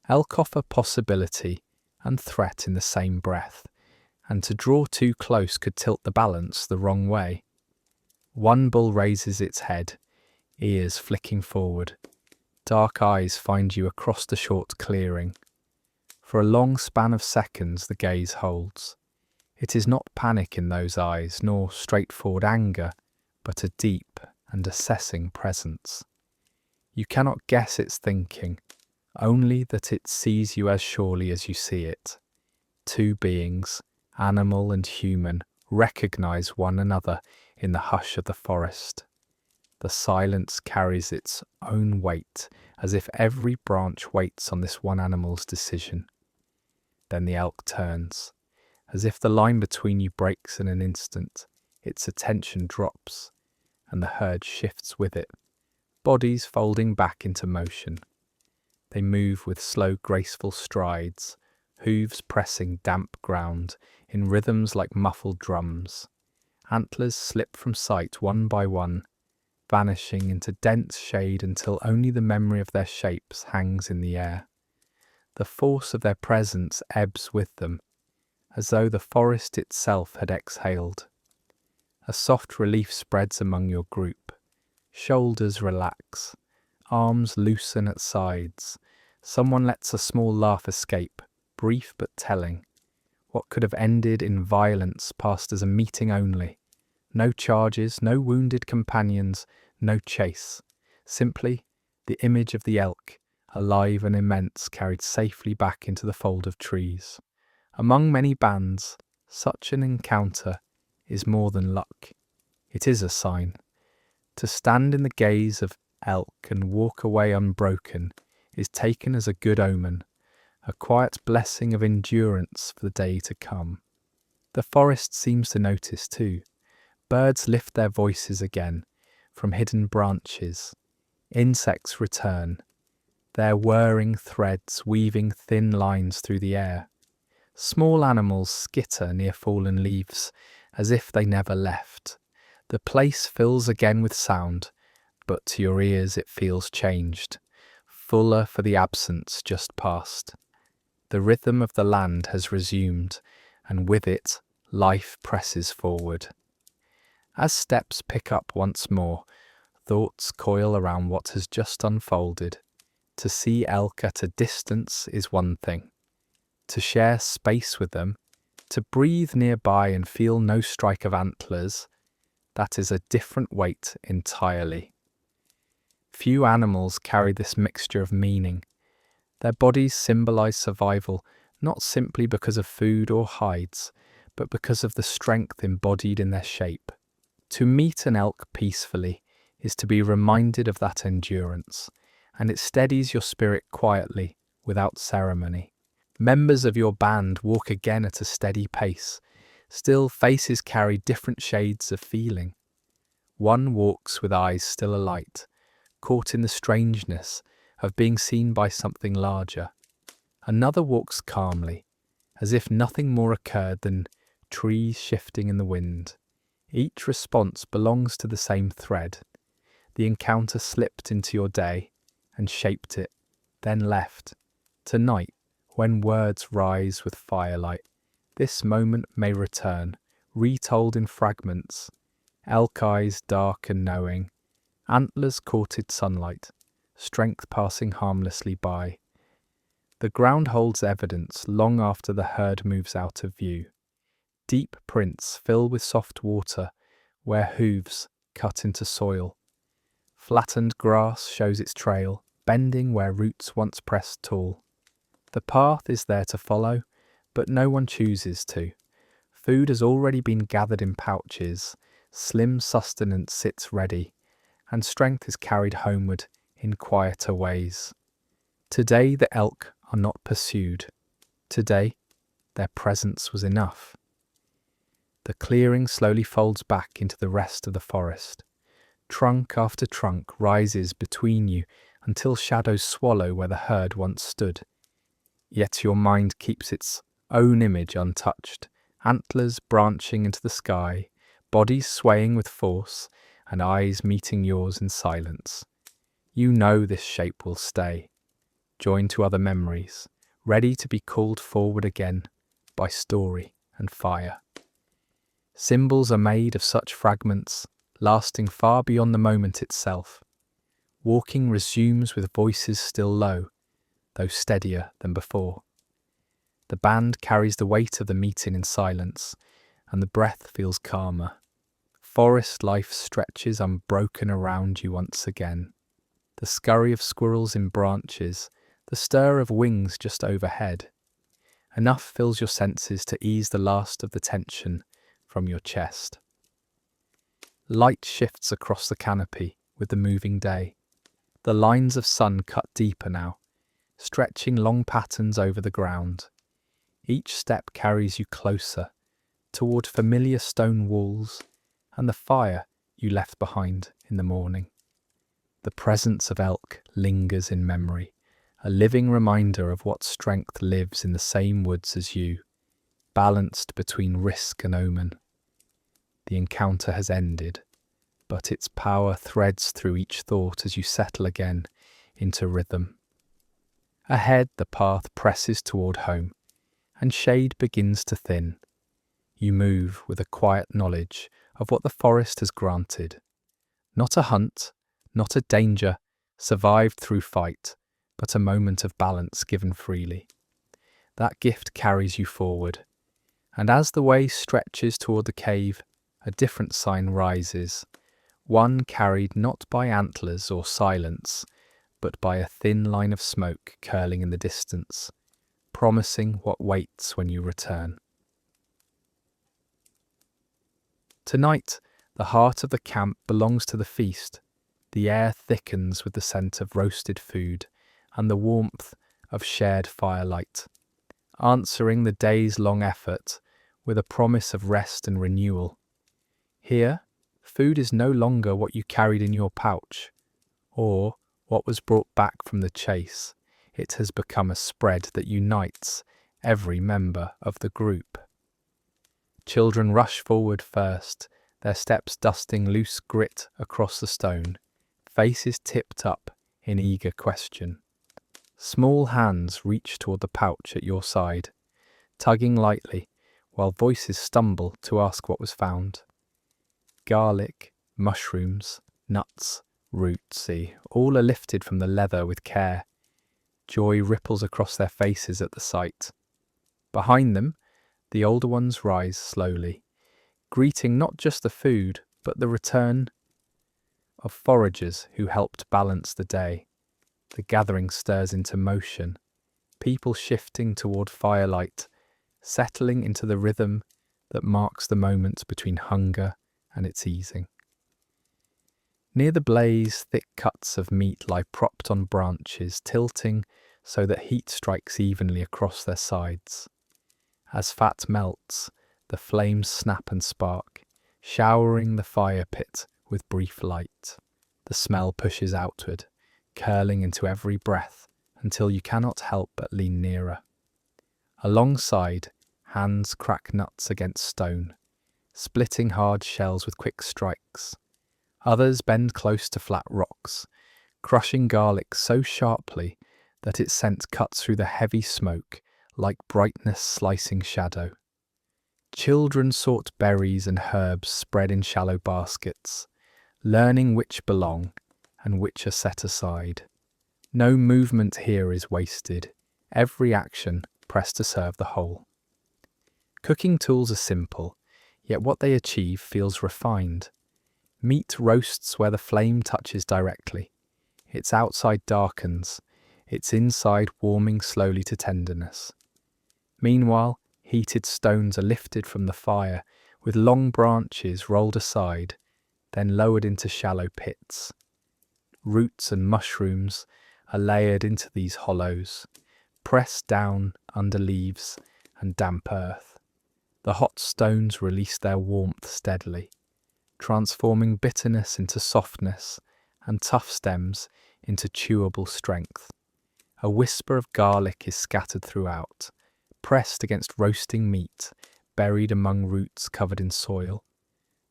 Speaker 1: Elk offer possibility and threat in the same breath, and to draw too close could tilt the balance the wrong way. One bull raises its head, ears flicking forward. Dark eyes find you across the short clearing. For a long span of seconds the gaze holds. It is not panic in those eyes, nor straightforward anger, but a deep and assessing presence. You cannot guess its thinking, only that it sees you as surely as you see it. Two beings, animal and human, recognize one another in the hush of the forest. The silence carries its own weight, as if every branch waits on this one animal's decision. Then the elk turns. As if the line between you breaks in an instant, its attention drops, and the herd shifts with it, bodies folding back into motion. They move with slow, graceful strides, hooves pressing damp ground in rhythms like muffled drums. Antlers slip from sight one by one, vanishing into dense shade until only the memory of their shapes hangs in the air. The force of their presence ebbs with them, as though the forest itself had exhaled. A soft relief spreads among your group. Shoulders relax, arms loosen at sides. Someone lets a small laugh escape, brief but telling. What could have ended in violence passed as a meeting only. No charges, no wounded companions, no chase. Simply the image of the elk, alive and immense, carried safely back into the fold of trees. Among many bands, such an encounter is more than luck. It is a sign. To stand in the gaze of elk and walk away unbroken is taken as a good omen, a quiet blessing of endurance for the day to come. The forest seems to notice too. Birds lift their voices again from hidden branches. Insects return, their whirring threads weaving thin lines through the air. Small animals skitter near fallen leaves, as if they never left. The place fills again with sound, but to your ears it feels changed, fuller for the absence just past. The rhythm of the land has resumed, and with it, life presses forward. As steps pick up once more, thoughts coil around what has just unfolded. To see elk at a distance is one thing. To share space with them, to breathe nearby and feel no strike of antlers, that is a different weight entirely. Few animals carry this mixture of meaning. Their bodies symbolize survival, not simply because of food or hides, but because of the strength embodied in their shape. To meet an elk peacefully is to be reminded of that endurance, and it steadies your spirit quietly, without ceremony. Members of your band walk again at a steady pace. Still, faces carry different shades of feeling. One walks with eyes still alight, caught in the strangeness of being seen by something larger. Another walks calmly, as if nothing more occurred than trees shifting in the wind. Each response belongs to the same thread. The encounter slipped into your day and shaped it, then left. Tonight, when words rise with firelight, this moment may return, retold in fragments. Elk eyes dark and knowing, antlers courted sunlight, strength passing harmlessly by. The ground holds evidence long after the herd moves out of view. Deep prints fill with soft water where hooves cut into soil. Flattened grass shows its trail, bending where roots once pressed tall. The path is there to follow, but no one chooses to. Food has already been gathered in pouches, slim sustenance sits ready, and strength is carried homeward in quieter ways. Today the elk are not pursued. Today their presence was enough. The clearing slowly folds back into the rest of the forest. Trunk after trunk rises between you until shadows swallow where the herd once stood. Yet your mind keeps its own image untouched, antlers branching into the sky, bodies swaying with force, and eyes meeting yours in silence. You know this shape will stay, joined to other memories, ready to be called forward again by story and fire. Symbols are made of such fragments, lasting far beyond the moment itself. Walking resumes with voices still low, though steadier than before. The band carries the weight of the meeting in silence, and the breath feels calmer. Forest life stretches unbroken around you once again. The scurry of squirrels in branches, the stir of wings just overhead. Enough fills your senses to ease the last of the tension from your chest. Light shifts across the canopy with the moving day. The lines of sun cut deeper now, stretching long patterns over the ground. Each step carries you closer, toward familiar stone walls and the fire you left behind in the morning. The presence of elk lingers in memory, a living reminder of what strength lives in the same woods as you, balanced between risk and omen. The encounter has ended, but its power threads through each thought as you settle again into rhythm. Ahead, the path presses toward home, and shade begins to thin. You move with a quiet knowledge of what the forest has granted. Not a hunt, not a danger, survived through fight, but a moment of balance given freely. That gift carries you forward, and as the way stretches toward the cave, a different sign rises, one carried not by antlers or silence, but by a thin line of smoke curling in the distance, promising what waits when you return. Tonight, the heart of the camp belongs to the feast. The air thickens with the scent of roasted food and the warmth of shared firelight, answering the day's long effort with a promise of rest and renewal. Here, food is no longer what you carried in your pouch, or what was brought back from the chase. It has become a spread that unites every member of the group. Children rush forward first, their steps dusting loose grit across the stone, faces tipped up in eager question. Small hands reach toward the pouch at your side, tugging lightly, while voices stumble to ask what was found. Garlic, mushrooms, nuts, roots, all are lifted from the leather with care. Joy ripples across their faces at the sight. Behind them, the older ones rise slowly, greeting not just the food, but the return of foragers who helped balance the day. The gathering stirs into motion, people shifting toward firelight, settling into the rhythm that marks the moment between hunger and its easing. Near the blaze, thick cuts of meat lie propped on branches, tilting so that heat strikes evenly across their sides. As fat melts, the flames snap and spark, showering the fire pit with brief light. The smell pushes outward, curling into every breath until you cannot help but lean nearer. Alongside, hands crack nuts against stone, splitting hard shells with quick strikes. Others bend close to flat rocks, crushing garlic so sharply that its scent cuts through the heavy smoke like brightness slicing shadow. Children sort berries and herbs spread in shallow baskets, learning which belong and which are set aside. No movement here is wasted, every action pressed to serve the whole. Cooking tools are simple, yet what they achieve feels refined. Meat roasts where the flame touches directly. Its outside darkens, its inside warming slowly to tenderness. Meanwhile, heated stones are lifted from the fire, with long branches rolled aside, then lowered into shallow pits. Roots and mushrooms are layered into these hollows, pressed down under leaves and damp earth. The hot stones release their warmth steadily, transforming bitterness into softness and tough stems into chewable strength. A whisper of garlic is scattered throughout, pressed against roasting meat, buried among roots covered in soil.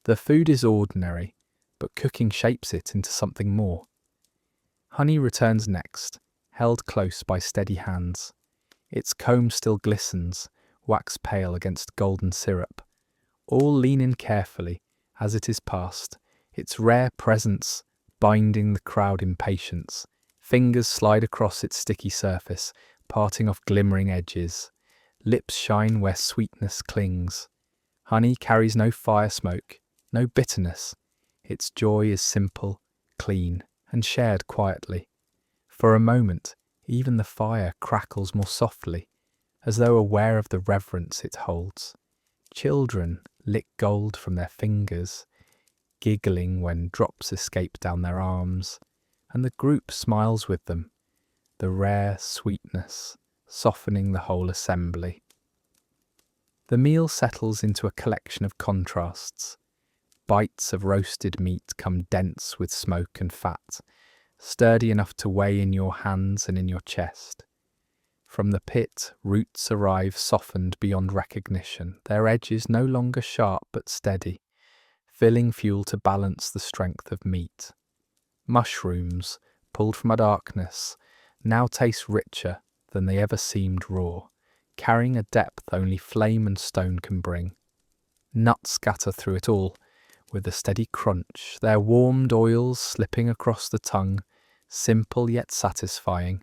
Speaker 1: The food is ordinary, but cooking shapes it into something more. Honey returns next, held close by steady hands. Its comb still glistens, wax pale against golden syrup. All lean in carefully as it is passed, its rare presence binding the crowd in patience. Fingers slide across its sticky surface, parting off glimmering edges. Lips shine where sweetness clings. Honey carries no fire smoke, no bitterness. Its joy is simple, clean, and shared quietly. For a moment, even the fire crackles more softly, as though aware of the reverence it holds. Children lick gold from their fingers, giggling when drops escape down their arms, and the group smiles with them, the rare sweetness softening the whole assembly. The meal settles into a collection of contrasts. Bites of roasted meat come dense with smoke and fat, sturdy enough to weigh in your hands and in your chest. From the pit, roots arrive softened beyond recognition, their edges no longer sharp but steady, filling fuel to balance the strength of meat. Mushrooms, pulled from a darkness, now taste richer than they ever seemed raw, carrying a depth only flame and stone can bring. Nuts scatter through it all, with a steady crunch, their warmed oils slipping across the tongue, simple yet satisfying.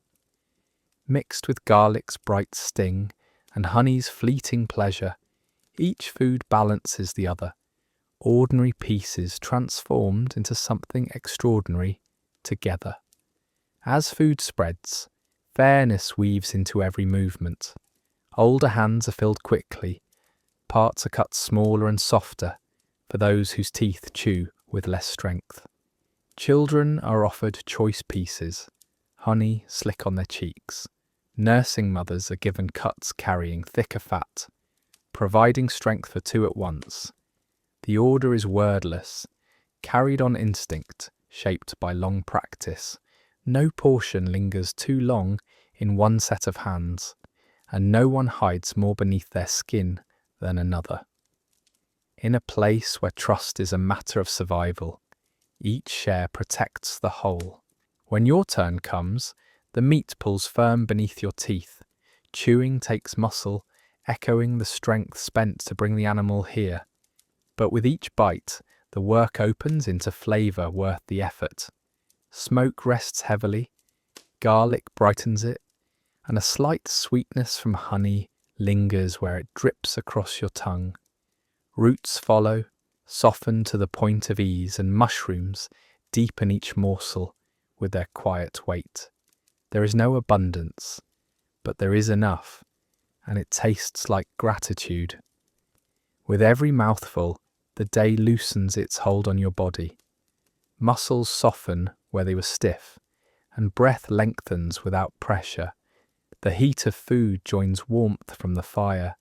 Speaker 1: Mixed with garlic's bright sting and honey's fleeting pleasure, each food balances the other, ordinary pieces transformed into something extraordinary together. As food spreads, fairness weaves into every movement. Older hands are filled quickly, parts are cut smaller and softer for those whose teeth chew with less strength. Children are offered choice pieces, honey slick on their cheeks. Nursing mothers are given cuts carrying thicker fat, providing strength for two at once. The order is wordless, carried on instinct, shaped by long practice. No portion lingers too long in one set of hands, and no one hides more beneath their skin than another. In a place where trust is a matter of survival, each share protects the whole. When your turn comes, the meat pulls firm beneath your teeth. Chewing takes muscle, echoing the strength spent to bring the animal here. But with each bite, the work opens into flavour worth the effort. Smoke rests heavily, garlic brightens it, and a slight sweetness from honey lingers where it drips across your tongue. Roots follow, soften to the point of ease, and mushrooms deepen each morsel with their quiet weight. There is no abundance, but there is enough, and it tastes like gratitude. With every mouthful, the day loosens its hold on your body. Muscles soften where they were stiff, and breath lengthens without pressure. The heat of food joins warmth from the fire,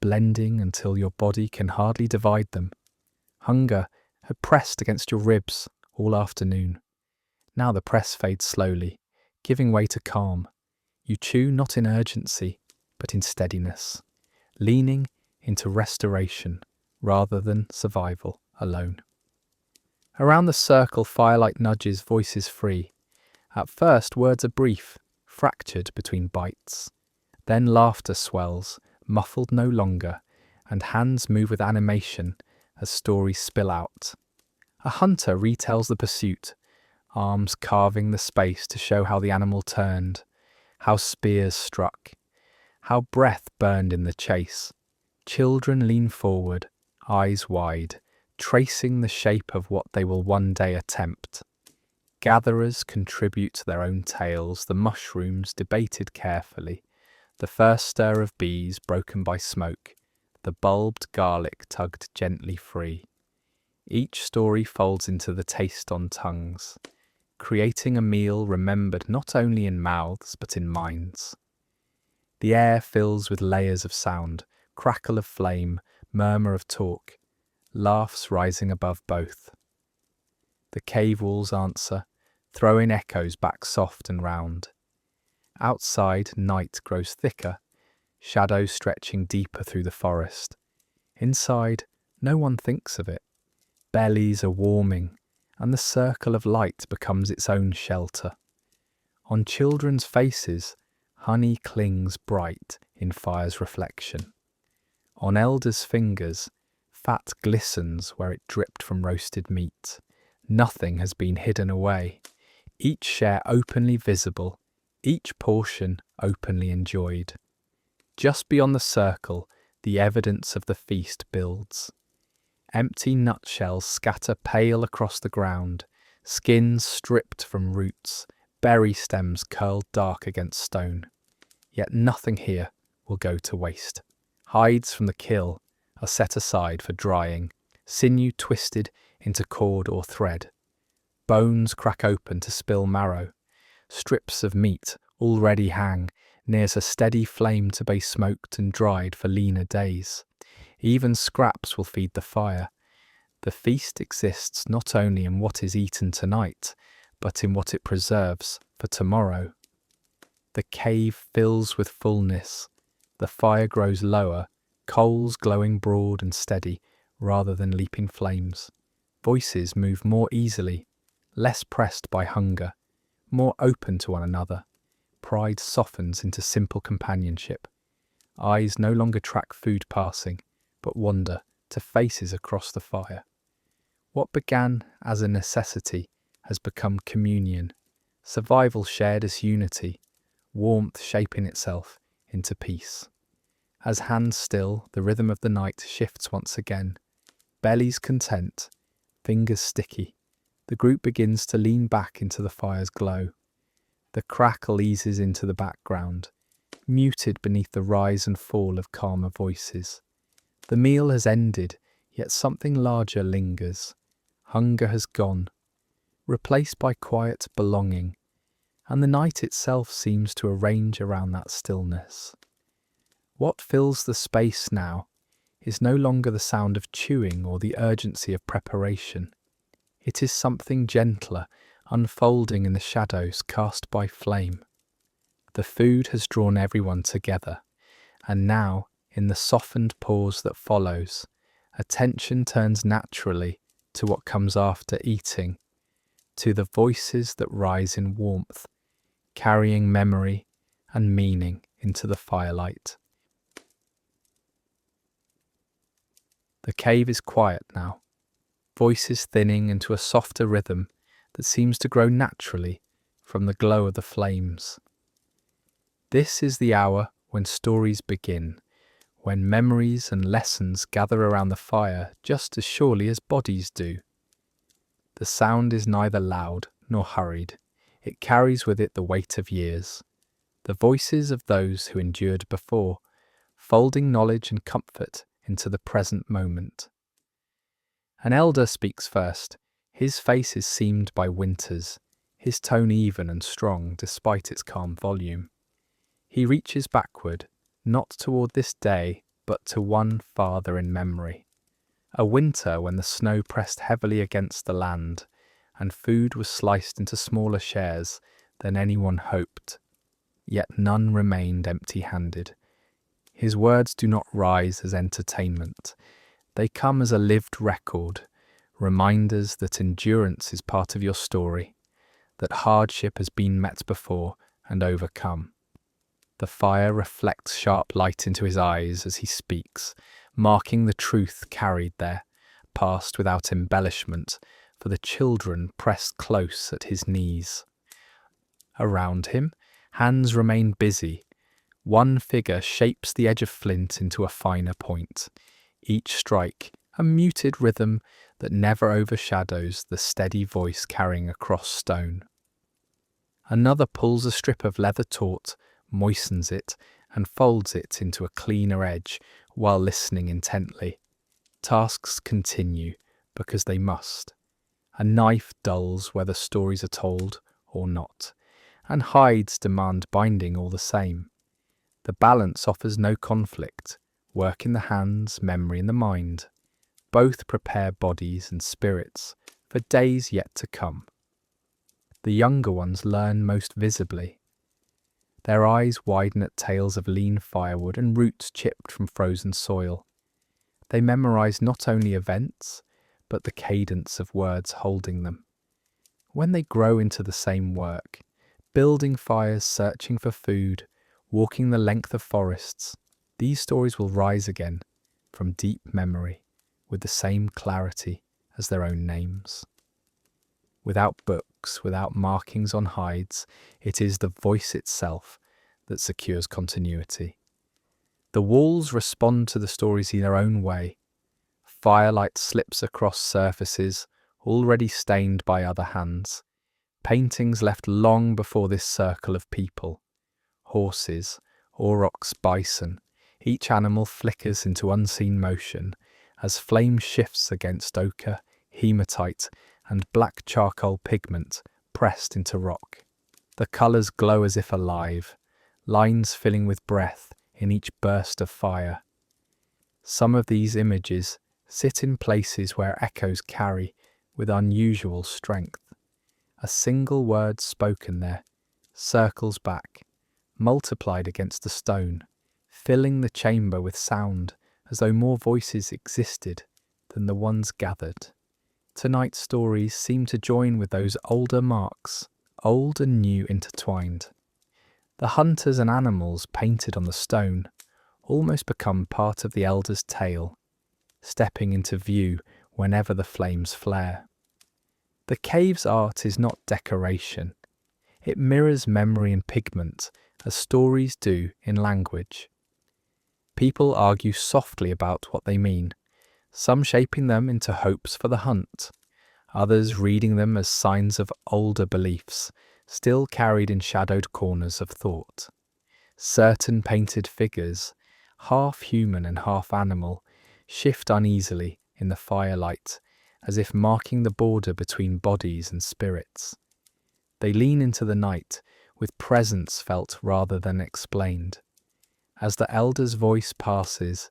Speaker 1: blending until your body can hardly divide them. Hunger had pressed against your ribs all afternoon. Now the press fades slowly, giving way to calm. You chew not in urgency, but in steadiness, leaning into restoration rather than survival alone. Around the circle, firelight nudges voices free. At first, words are brief, fractured between bites. Then laughter swells, muffled no longer, and hands move with animation as stories spill out. A hunter retells the pursuit, arms carving the space to show how the animal turned, how spears struck, how breath burned in the chase. Children lean forward, eyes wide, tracing the shape of what they will one day attempt. Gatherers contribute their own tales, the mushrooms debated carefully, the first stir of bees broken by smoke, the bulbed garlic tugged gently free. Each story folds into the taste on tongues, creating a meal remembered not only in mouths but in minds. The air fills with layers of sound, crackle of flame, murmur of talk, laughs rising above both. The cave walls answer, throwing echoes back soft and round. Outside, night grows thicker, shadows stretching deeper through the forest. Inside, no one thinks of it. Bellies are warming, and the circle of light becomes its own shelter. On children's faces, honey clings bright in fire's reflection. On elders' fingers, fat glistens where it dripped from roasted meat. Nothing has been hidden away. Each share openly visible, each portion openly enjoyed. Just beyond the circle, the evidence of the feast builds. Empty nutshells scatter pale across the ground, skins stripped from roots, berry stems curled dark against stone. Yet nothing here will go to waste. Hides from the kill are set aside for drying, sinew twisted into cord or thread. Bones crack open to spill marrow. Strips of meat already hang near a steady flame to be smoked and dried for leaner days. Even scraps will feed the fire. The feast exists not only in what is eaten tonight, but in what it preserves for tomorrow. The cave fills with fullness. The fire grows lower, coals glowing broad and steady rather than leaping flames. Voices move more easily, less pressed by hunger, more open to one another. Pride softens into simple companionship. Eyes no longer track food passing, but wander to faces across the fire. What began as a necessity has become communion, survival shared as unity, warmth shaping itself into peace. As hands still, the rhythm of the night shifts once again. Bellies content, fingers sticky. The group begins to lean back into the fire's glow. The crackle eases into the background, muted beneath the rise and fall of calmer voices. The meal has ended, yet something larger lingers. Hunger has gone, replaced by quiet belonging, and the night itself seems to arrange around that stillness. What fills the space now is no longer the sound of chewing or the urgency of preparation. It is something gentler, unfolding in the shadows cast by flame. The food has drawn everyone together, and now, in the softened pause that follows, attention turns naturally to what comes after eating, to the voices that rise in warmth, carrying memory and meaning into the firelight. The cave is quiet now, voices thinning into a softer rhythm that seems to grow naturally from the glow of the flames. This is the hour when stories begin, when memories and lessons gather around the fire just as surely as bodies do. The sound is neither loud nor hurried. It carries with it the weight of years, the voices of those who endured before, folding knowledge and comfort into the present moment. An elder speaks first. His face is seamed by winters, his tone even and strong despite its calm volume. He reaches backward, not toward this day, but to one farther in memory. A winter when the snow pressed heavily against the land, and food was sliced into smaller shares than anyone hoped. Yet none remained empty-handed. His words do not rise as entertainment. They come as a lived record, reminders that endurance is part of your story, that hardship has been met before and overcome. The fire reflects sharp light into his eyes as he speaks, marking the truth carried there, passed without embellishment, for the children pressed close at his knees. Around him, hands remain busy. One figure shapes the edge of flint into a finer point, each strike a muted rhythm that never overshadows the steady voice carrying across stone. Another pulls a strip of leather taut, moistens it, and folds it into a cleaner edge while listening intently. Tasks continue because they must. A knife dulls whether stories are told or not, and hides demand binding all the same. The balance offers no conflict. Work in the hands, memory in the mind. Both prepare bodies and spirits for days yet to come. The younger ones learn most visibly. Their eyes widen at tales of lean firewood and roots chipped from frozen soil. They memorize not only events, but the cadence of words holding them. When they grow into the same work, building fires, searching for food, walking the length of forests, these stories will rise again from deep memory with the same clarity as their own names. Without books, without markings on hides, it is the voice itself that secures continuity. The walls respond to the stories in their own way. Firelight slips across surfaces already stained by other hands. Paintings left long before this circle of people. Horses, aurochs, bison, each animal flickers into unseen motion as flame shifts against ochre, hematite, and black charcoal pigment pressed into rock. The colours glow as if alive, lines filling with breath in each burst of fire. Some of these images sit in places where echoes carry with unusual strength. A single word spoken there circles back, multiplied against the stone, filling the chamber with sound as though more voices existed than the ones gathered. Tonight's stories seem to join with those older marks, old and new intertwined. The hunters and animals painted on the stone almost become part of the elder's tale, stepping into view whenever the flames flare. The cave's art is not decoration. It mirrors memory in pigment as stories do in language. People argue softly about what they mean, some shaping them into hopes for the hunt, others reading them as signs of older beliefs, still carried in shadowed corners of thought. Certain painted figures, half human and half animal, shift uneasily in the firelight, as if marking the border between bodies and spirits. They lean into the night, with presence felt rather than explained. As the elder's voice passes,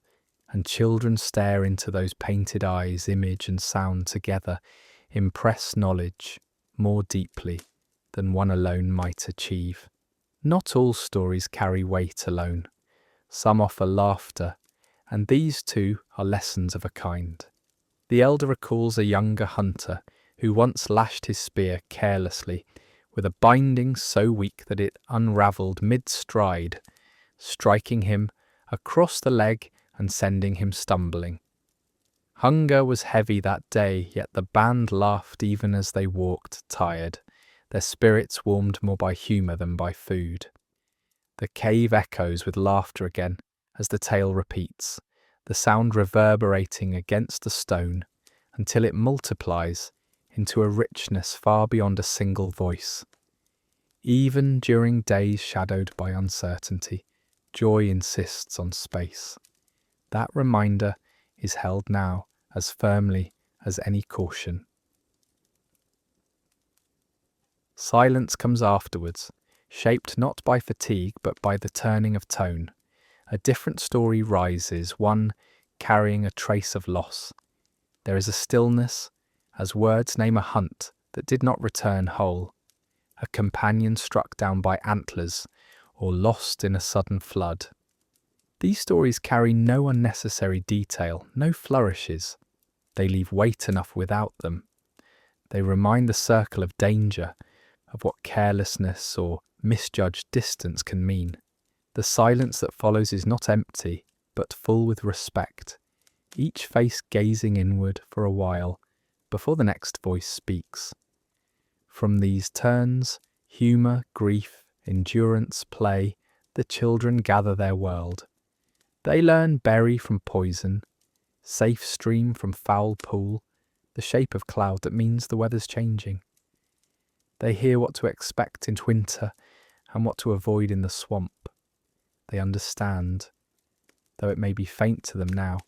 Speaker 1: and children stare into those painted eyes, image and sound together impress knowledge more deeply than one alone might achieve. Not all stories carry weight alone. Some offer laughter, and these too are lessons of a kind. The elder recalls a younger hunter who once lashed his spear carelessly with a binding so weak that it unravelled mid-stride, striking him across the leg and sending him stumbling. Hunger was heavy that day, yet the band laughed even as they walked, tired, their spirits warmed more by humour than by food. The cave echoes with laughter again as the tale repeats, the sound reverberating against the stone until it multiplies into a richness far beyond a single voice. Even during days shadowed by uncertainty, joy insists on space. That reminder is held now as firmly as any caution. Silence comes afterwards, shaped not by fatigue but by the turning of tone. A different story rises, one carrying a trace of loss. There is a stillness, as words name a hunt that did not return whole, a companion struck down by antlers or lost in a sudden flood. These stories carry no unnecessary detail, no flourishes. They leave weight enough without them. They remind the circle of danger, of what carelessness or misjudged distance can mean. The silence that follows is not empty, but full with respect, each face gazing inward for a while before the next voice speaks. From these turns, humour, grief, endurance, play, the children gather their world. They learn berry from poison, safe stream from foul pool, the shape of cloud that means the weather's changing. They hear what to expect in winter and what to avoid in the swamp. They understand, though it may be faint to them now,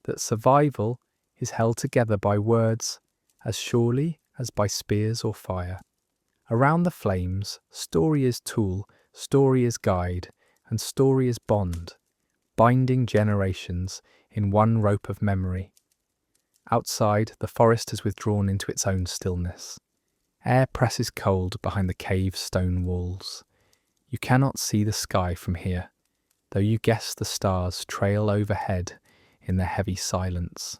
Speaker 1: that survival is held together by words as surely as by spears or fire. Around the flames, story is tool, story is guide, and story is bond, binding generations in one rope of memory. Outside, the forest has withdrawn into its own stillness. Air presses cold behind the cave's stone walls. You cannot see the sky from here, though you guess the stars trail overhead in the heavy silence.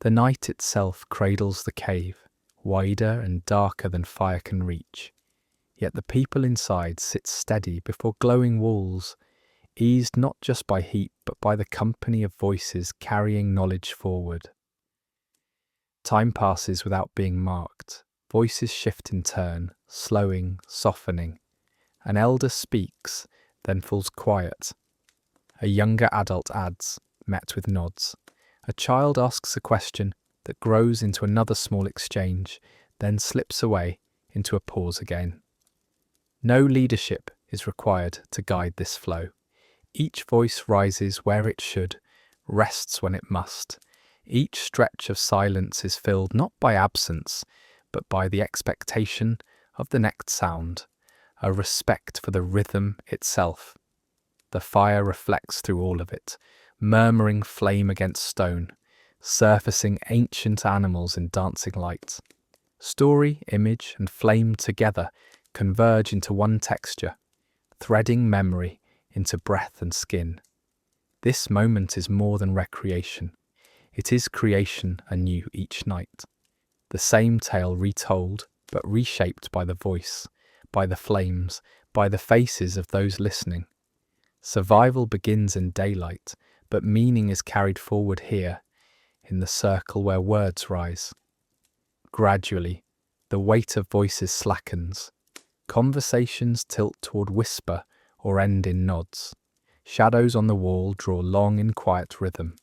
Speaker 1: The night itself cradles the cave, wider and darker than fire can reach. Yet the people inside sit steady before glowing walls, eased not just by heat but by the company of voices carrying knowledge forward. Time passes without being marked. Voices shift in turn, slowing, softening. An elder speaks, then falls quiet. A younger adult adds, met with nods. A child asks a question that grows into another small exchange, then slips away into a pause again. No leadership is required to guide this flow. Each voice rises where it should, rests when it must, Each stretch of silence is filled not by absence, but by the expectation of the next sound, a respect for the rhythm itself. The fire reflects through all of it, murmuring flame against stone, surfacing ancient animals in dancing light. Story, image, and flame together converge into one texture, threading memory into breath and skin. This moment is more than recreation. It is creation anew each night. The same tale retold, but reshaped by the voice, by the flames, by the faces of those listening. Survival begins in daylight, but meaning is carried forward here, in the circle where words rise. Gradually, the weight of voices slackens. Conversations tilt toward whisper or end in nods. Shadows on the wall draw long in quiet rhythm.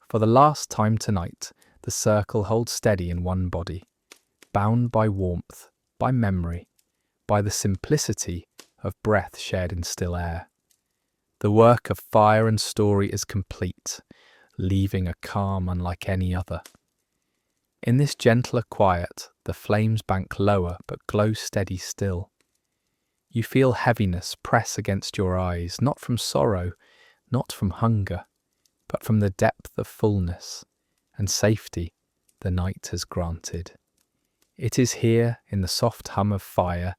Speaker 1: For the last time tonight, the circle holds steady in one body, bound by warmth, by memory, by the simplicity of breath shared in still air. The work of fire and story is complete, leaving a calm unlike any other. In this gentler quiet, the flames bank lower but glow steady still. You feel heaviness press against your eyes, not from sorrow, not from hunger, but from the depth of fullness and safety the night has granted. It is here, in the soft hum of fire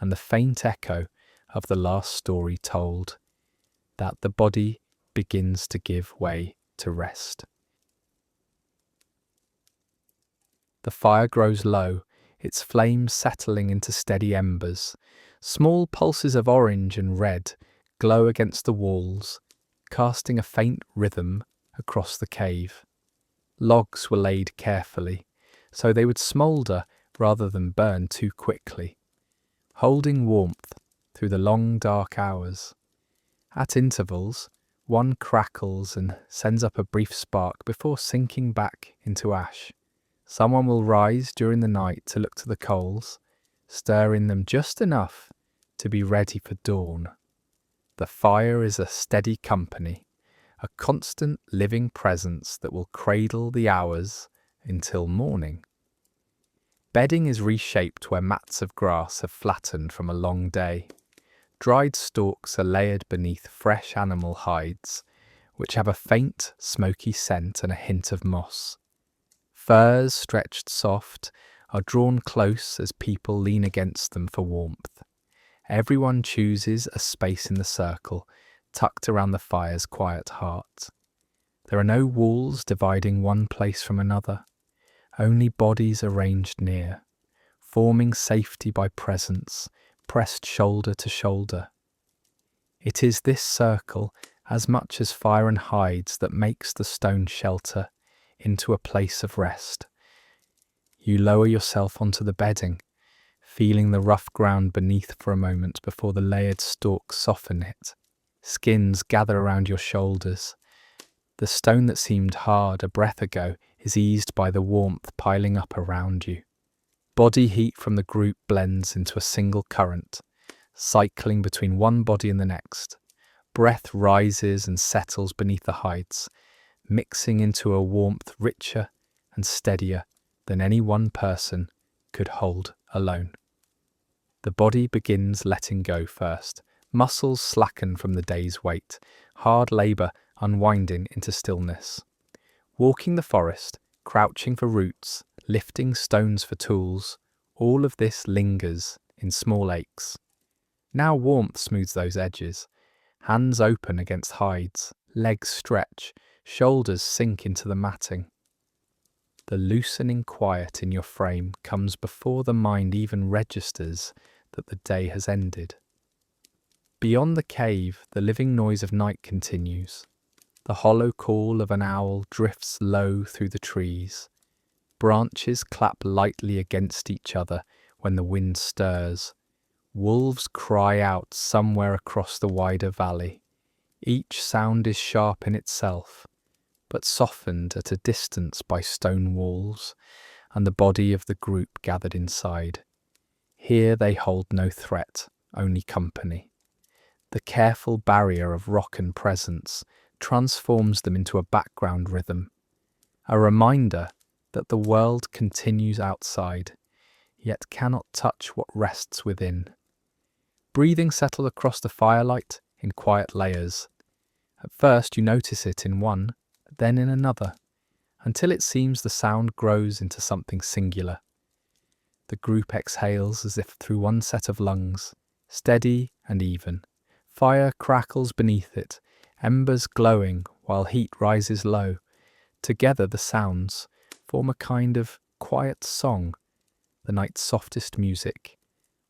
Speaker 1: and the faint echo of the last story told, that the body begins to give way to rest. The fire grows low, its flames settling into steady embers. Small pulses of orange and red glow against the walls, casting a faint rhythm across the cave. Logs were laid carefully, so they would smoulder rather than burn too quickly, holding warmth through the long dark hours. At intervals, one crackles and sends up a brief spark before sinking back into ash. Someone will rise during the night to look to the coals, stirring them just enough to be ready for dawn. The fire is a steady company, a constant living presence that will cradle the hours until morning. Bedding is reshaped where mats of grass have flattened from a long day. Dried stalks are layered beneath fresh animal hides, which have a faint, smoky scent and a hint of moss. Furs, stretched soft, are drawn close as people lean against them for warmth. Everyone chooses a space in the circle, tucked around the fire's quiet heart. There are no walls dividing one place from another, only bodies arranged near, forming safety by presence, pressed shoulder to shoulder. It is this circle, as much as fire and hides, that makes the stone shelter into a place of rest. You lower yourself onto the bedding, feeling the rough ground beneath for a moment before the layered stalks soften it. Skins gather around your shoulders. The stone that seemed hard a breath ago is eased by the warmth piling up around you. Body heat from the group blends into a single current, cycling between one body and the next. Breath rises and settles beneath the hides, mixing into a warmth richer and steadier than any one person could hold alone. The body begins letting go first. Muscles slacken from the day's weight, hard labour unwinding into stillness. Walking the forest, crouching for roots, lifting stones for tools, all of this lingers in small aches. Now warmth smooths those edges. Hands open against hides, legs stretch, shoulders sink into the matting. The loosening quiet in your frame comes before the mind even registers that the day has ended. Beyond the cave, the living noise of night continues. The hollow call of an owl drifts low through the trees. Branches clap lightly against each other when the wind stirs. Wolves cry out somewhere across the wider valley. Each sound is sharp in itself, but softened at a distance by stone walls and the body of the group gathered inside. Here they hold no threat, only company. The careful barrier of rock and presence transforms them into a background rhythm. a reminder that the world continues outside, yet cannot touch what rests within. Breathing settled across the firelight in quiet layers. At first you notice it in one, then in another, until it seems the sound grows into something singular. The group exhales as if through one set of lungs, steady and even. Fire crackles beneath it, embers glowing while heat rises low. Together the sounds form a kind of quiet song, the night's softest music,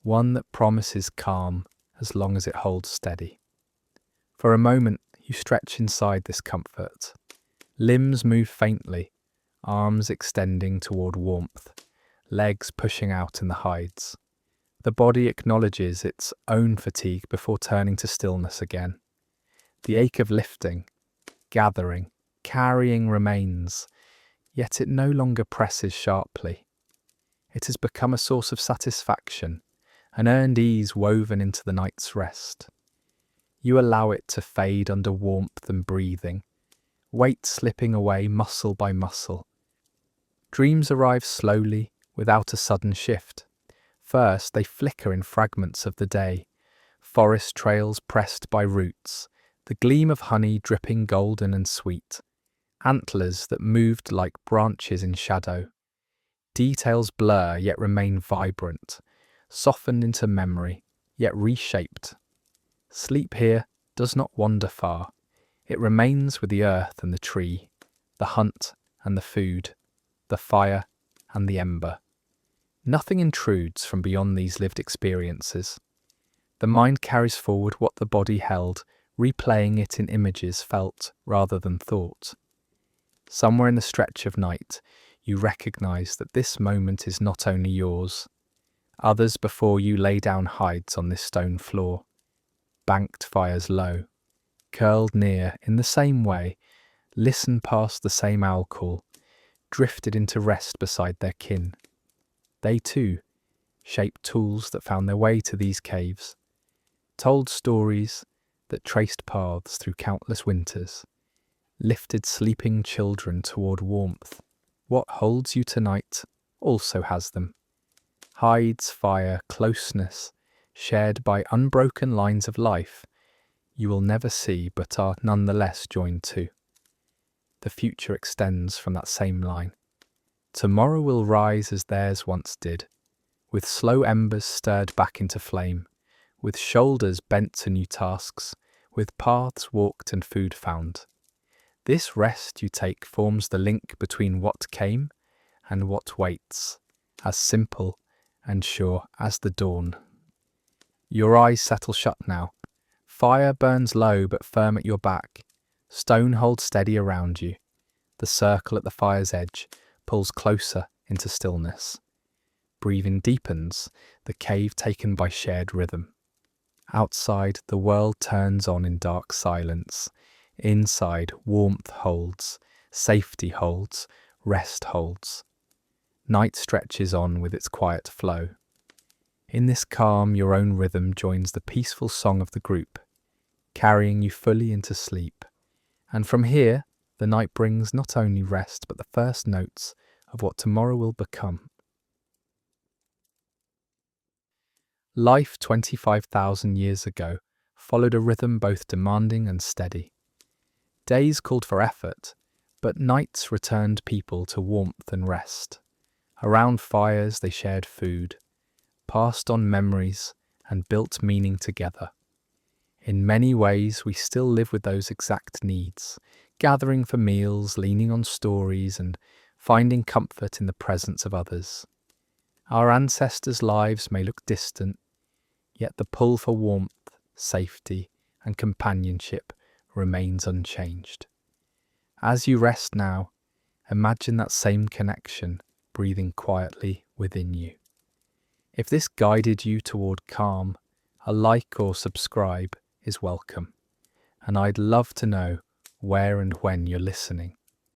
Speaker 1: one that promises calm as long as it holds steady. For a moment you stretch inside this comfort. Limbs move faintly, arms extending toward warmth, legs pushing out in the hides. The body acknowledges its own fatigue before turning to stillness again. The ache of lifting, gathering, carrying remains, yet it no longer presses sharply. It has become a source of satisfaction, an earned ease woven into the night's rest. You allow it to fade under warmth and breathing, weight slipping away muscle by muscle. Dreams arrive slowly, without a sudden shift. First, they flicker in fragments of the day, forest trails pressed by roots, the gleam of honey dripping golden and sweet, antlers that moved like branches in shadow. Details blur yet remain vibrant, softened into memory, yet reshaped. Sleep here does not wander far. It remains with the earth and the tree, the hunt and the food, the fire and the ember. Nothing intrudes from beyond these lived experiences. The mind carries forward what the body held, replaying it in images felt rather than thought. Somewhere in the stretch of night, you recognize that this moment is not only yours. Others before you lay down hides on this stone floor, banked fires low, curled near in the same way, listened past the same owl call, drifted into rest beside their kin. They too shaped tools that found their way to these caves, told stories that traced paths through countless winters, lifted sleeping children toward warmth. What holds you tonight also has them. Hides, fire, closeness, shared by unbroken lines of life you will never see but are nonetheless joined to. The future extends from that same line. Tomorrow will rise as theirs once did, with slow embers stirred back into flame, with shoulders bent to new tasks, with paths walked and food found. This rest you take forms the link between what came and what waits, as simple and sure as the dawn. Your eyes settle shut now. Fire burns low but firm at your back. Stone holds steady around you. The circle at the fire's edge pulls closer into stillness. Breathing deepens, the cave taken by shared rhythm. Outside, the world turns on in dark silence. Inside, warmth holds, safety holds, rest holds. Night stretches on with its quiet flow. In this calm, your own rhythm joins the peaceful song of the group, carrying you fully into sleep. And from here, the night brings not only rest, but the first notes of what tomorrow will become. Life 25,000 years ago followed a rhythm both demanding and steady. Days called for effort, but nights returned people to warmth and rest. Around fires they shared food, passed on memories, and built meaning together. In many ways we still live with those exact needs, gathering for meals, leaning on stories, and finding comfort in the presence of others. Our ancestors' lives may look distant, yet the pull for warmth, safety, and companionship remains unchanged. As you rest now, imagine that same connection breathing quietly within you. If this guided you toward calm, a like or subscribe is welcome, and I'd love to know where and when you're listening.